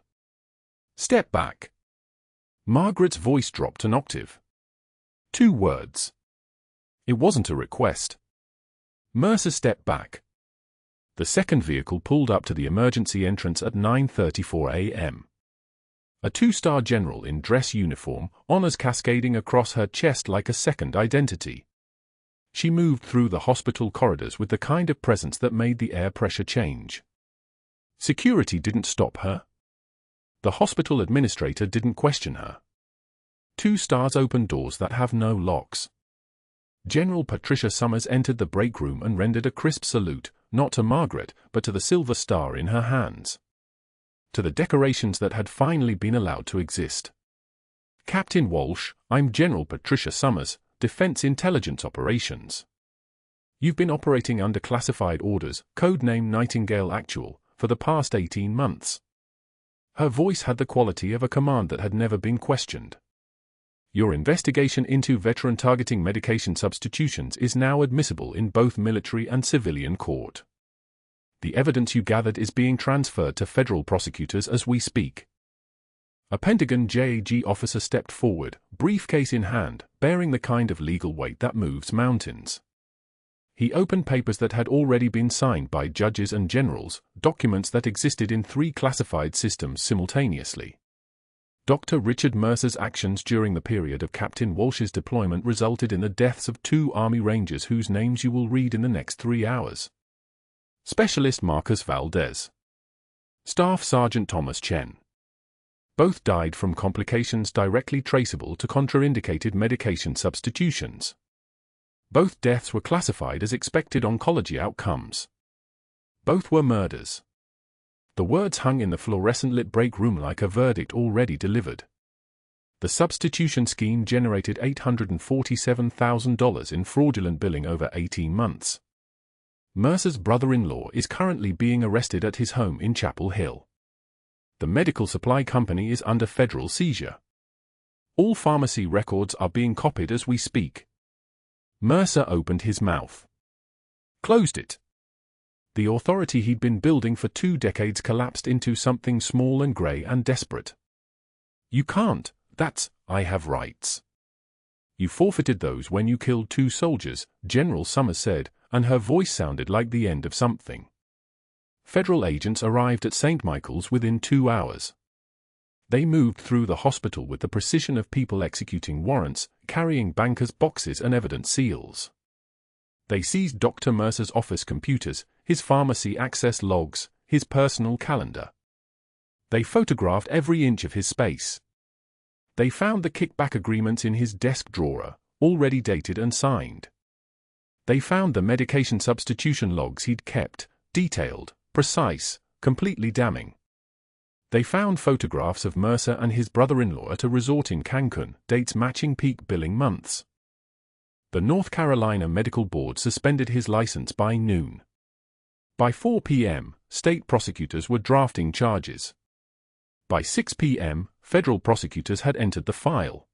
Step back. Margaret's voice dropped an octave. 2 words. It wasn't a request. Mercer stepped back. The second vehicle pulled up to the emergency entrance at 9:34 a.m. A 2-star general in dress uniform, honors cascading across her chest like a second identity. She moved through the hospital corridors with the kind of presence that made the air pressure change. Security didn't stop her. The hospital administrator didn't question her. 2 stars open doors that have no locks. General Patricia Summers entered the break room and rendered a crisp salute, not to Margaret, but to the Silver Star in her hands. To the decorations that had finally been allowed to exist. Captain Walsh, I'm General Patricia Summers, Defense Intelligence Operations. You've been operating under classified orders, codename Nightingale Actual, for the past 18 months. Her voice had the quality of a command that had never been questioned. Your investigation into veteran targeting medication substitutions is now admissible in both military and civilian court. The evidence you gathered is being transferred to federal prosecutors as we speak. A Pentagon JAG officer stepped forward, briefcase in hand, bearing the kind of legal weight that moves mountains. He opened papers that had already been signed by judges and generals, documents that existed in 3 classified systems simultaneously. Dr. Richard Mercer's actions during the period of Captain Walsh's deployment resulted in the deaths of 2 Army Rangers whose names you will read in the next 3 hours. Specialist Marcus Valdez. Staff Sergeant Thomas Chen. Both died from complications directly traceable to contraindicated medication substitutions. Both deaths were classified as expected oncology outcomes. Both were murders. The words hung in the fluorescent-lit break room like a verdict already delivered. The substitution scheme generated $847,000 in fraudulent billing over 18 months. Mercer's brother-in-law is currently being arrested at his home in Chapel Hill. The medical supply company is under federal seizure. All pharmacy records are being copied as we speak. Mercer opened his mouth. Closed it. The authority he'd been building for 2 decades collapsed into something small and grey and desperate. You can't, I have rights. You forfeited those when you killed 2 soldiers, General Summers said, and her voice sounded like the end of something. Federal agents arrived at St. Michael's within 2 hours. They moved through the hospital with the precision of people executing warrants, carrying bankers' boxes and evidence seals. They seized Dr. Mercer's office computers, his pharmacy access logs, his personal calendar. They photographed every inch of his space. They found the kickback agreements in his desk drawer, already dated and signed. They found the medication substitution logs he'd kept, detailed, precise, completely damning. They found photographs of Mercer and his brother-in-law at a resort in Cancun, dates matching peak billing months. The North Carolina Medical Board suspended his license by noon. By 4 p.m., state prosecutors were drafting charges. By 6 p.m., federal prosecutors had entered the file.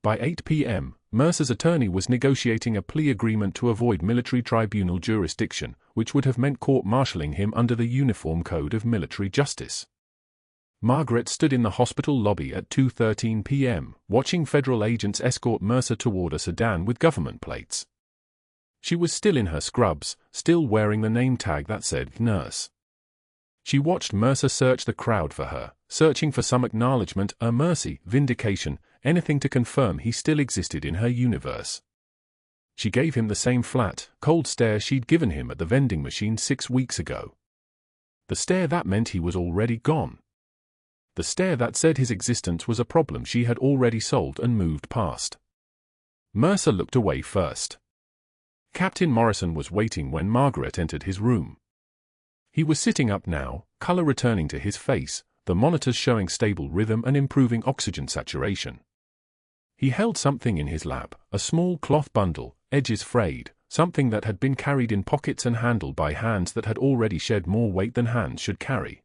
By 8 p.m., Mercer's attorney was negotiating a plea agreement to avoid military tribunal jurisdiction, which would have meant court-martialing him under the Uniform Code of Military Justice. Margaret stood in the hospital lobby at 2:13 p.m., watching federal agents escort Mercer toward a sedan with government plates. She was still in her scrubs, still wearing the name tag that said nurse. She watched Mercer search the crowd for her, searching for some acknowledgement, a mercy, vindication, anything to confirm he still existed in her universe. She gave him the same flat, cold stare she'd given him at the vending machine 6 weeks ago. The stare that meant he was already gone. The stare that said his existence was a problem she had already solved and moved past. Mercer looked away first. Captain Morrison was waiting when Margaret entered his room. He was sitting up now, color returning to his face, the monitors showing stable rhythm and improving oxygen saturation. He held something in his lap, a small cloth bundle, edges frayed, something that had been carried in pockets and handled by hands that had already shed more weight than hands should carry.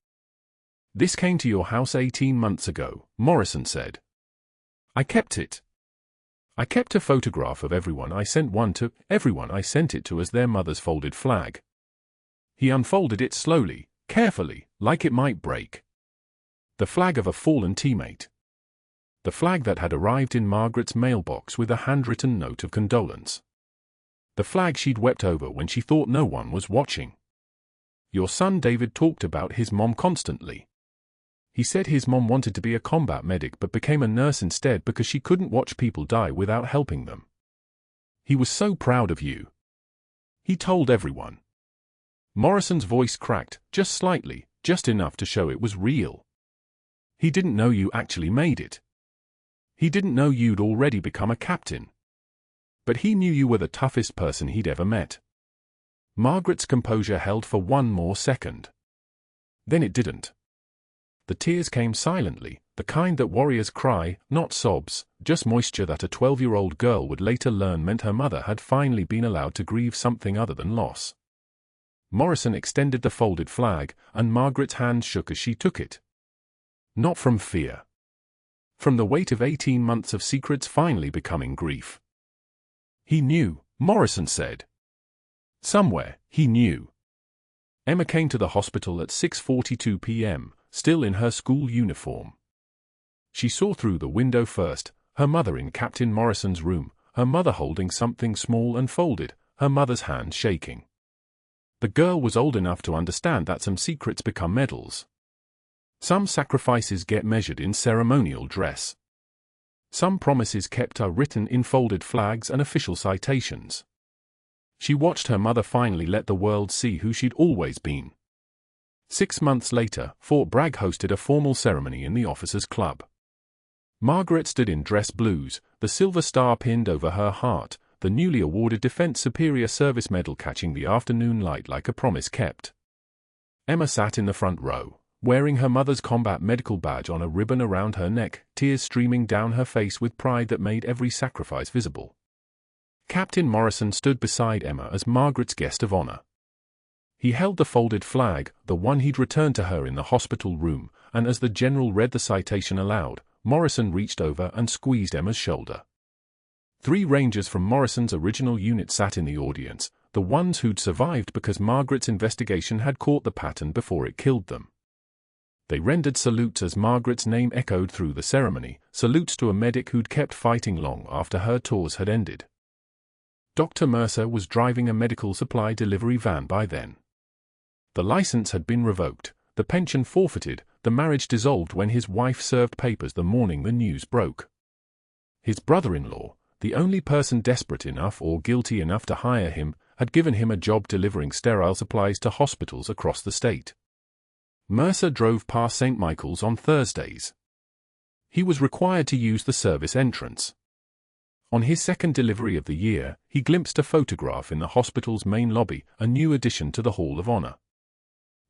This came to your house 18 months ago, Morrison said. I kept it. I kept a photograph of everyone. I sent one to everyone I sent it to as their mother's folded flag. He unfolded it slowly, carefully, like it might break. The flag of a fallen teammate. The flag that had arrived in Margaret's mailbox with a handwritten note of condolence. The flag she'd wept over when she thought no one was watching. Your son David talked about his mom constantly. He said his mom wanted to be a combat medic but became a nurse instead because she couldn't watch people die without helping them. He was so proud of you. He told everyone. Morrison's voice cracked, just slightly, just enough to show it was real. He didn't know you actually made it. He didn't know you'd already become a captain. But he knew you were the toughest person he'd ever met. Margaret's composure held for one more second. Then it didn't. The tears came silently, the kind that warriors cry, not sobs, just moisture that a 12-year-old girl would later learn meant her mother had finally been allowed to grieve something other than loss. Morrison extended the folded flag, and Margaret's hand shook as she took it. Not from fear. From the weight of 18 months of secrets finally becoming grief. He knew, Morrison said. Somewhere, he knew. Emma came to the hospital at 6:42 p.m., still in her school uniform. She saw through the window first, her mother in Captain Morrison's room, her mother holding something small and folded, her mother's hand shaking. The girl was old enough to understand that some secrets become medals. Some sacrifices get measured in ceremonial dress. Some promises kept are written in folded flags and official citations. She watched her mother finally let the world see who she'd always been. 6 months later, Fort Bragg hosted a formal ceremony in the officers' club. Margaret stood in dress blues, the silver star pinned over her heart, the newly awarded Defense Superior Service Medal catching the afternoon light like a promise kept. Emma sat in the front row, wearing her mother's combat medical badge on a ribbon around her neck, tears streaming down her face with pride that made every sacrifice visible. Captain Morrison stood beside Emma as Margaret's guest of honor. He held the folded flag, the one he'd returned to her in the hospital room, and as the general read the citation aloud, Morrison reached over and squeezed Emma's shoulder. 3 Rangers from Morrison's original unit sat in the audience, the ones who'd survived because Margaret's investigation had caught the pattern before it killed them. They rendered salutes as Margaret's name echoed through the ceremony, salutes to a medic who'd kept fighting long after her tours had ended. Dr. Mercer was driving a medical supply delivery van by then. The license had been revoked, the pension forfeited, the marriage dissolved when his wife served papers the morning the news broke. His brother-in-law, the only person desperate enough or guilty enough to hire him, had given him a job delivering sterile supplies to hospitals across the state. Mercer drove past St. Michael's on Thursdays. He was required to use the service entrance. On his second delivery of the year, he glimpsed a photograph in the hospital's main lobby, a new addition to the Hall of Honor.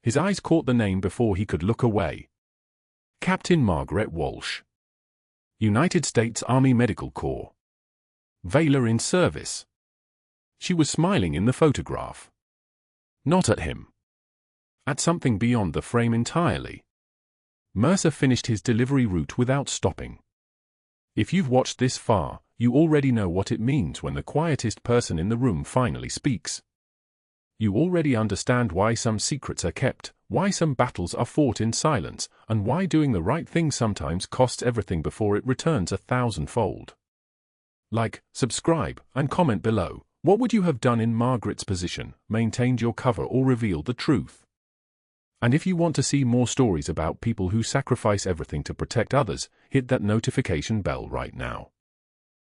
His eyes caught the name before he could look away. Captain Margaret Walsh. United States Army Medical Corps. Valor in service. She was smiling in the photograph. Not at him. At something beyond the frame entirely. Mercer finished his delivery route without stopping. If you've watched this far, you already know what it means when the quietest person in the room finally speaks. You already understand why some secrets are kept, why some battles are fought in silence, and why doing the right thing sometimes costs everything before it returns 1,000-fold. Like, subscribe, and comment below. What would you have done in Margaret's position, maintained your cover or revealed the truth? And if you want to see more stories about people who sacrifice everything to protect others, hit that notification bell right now.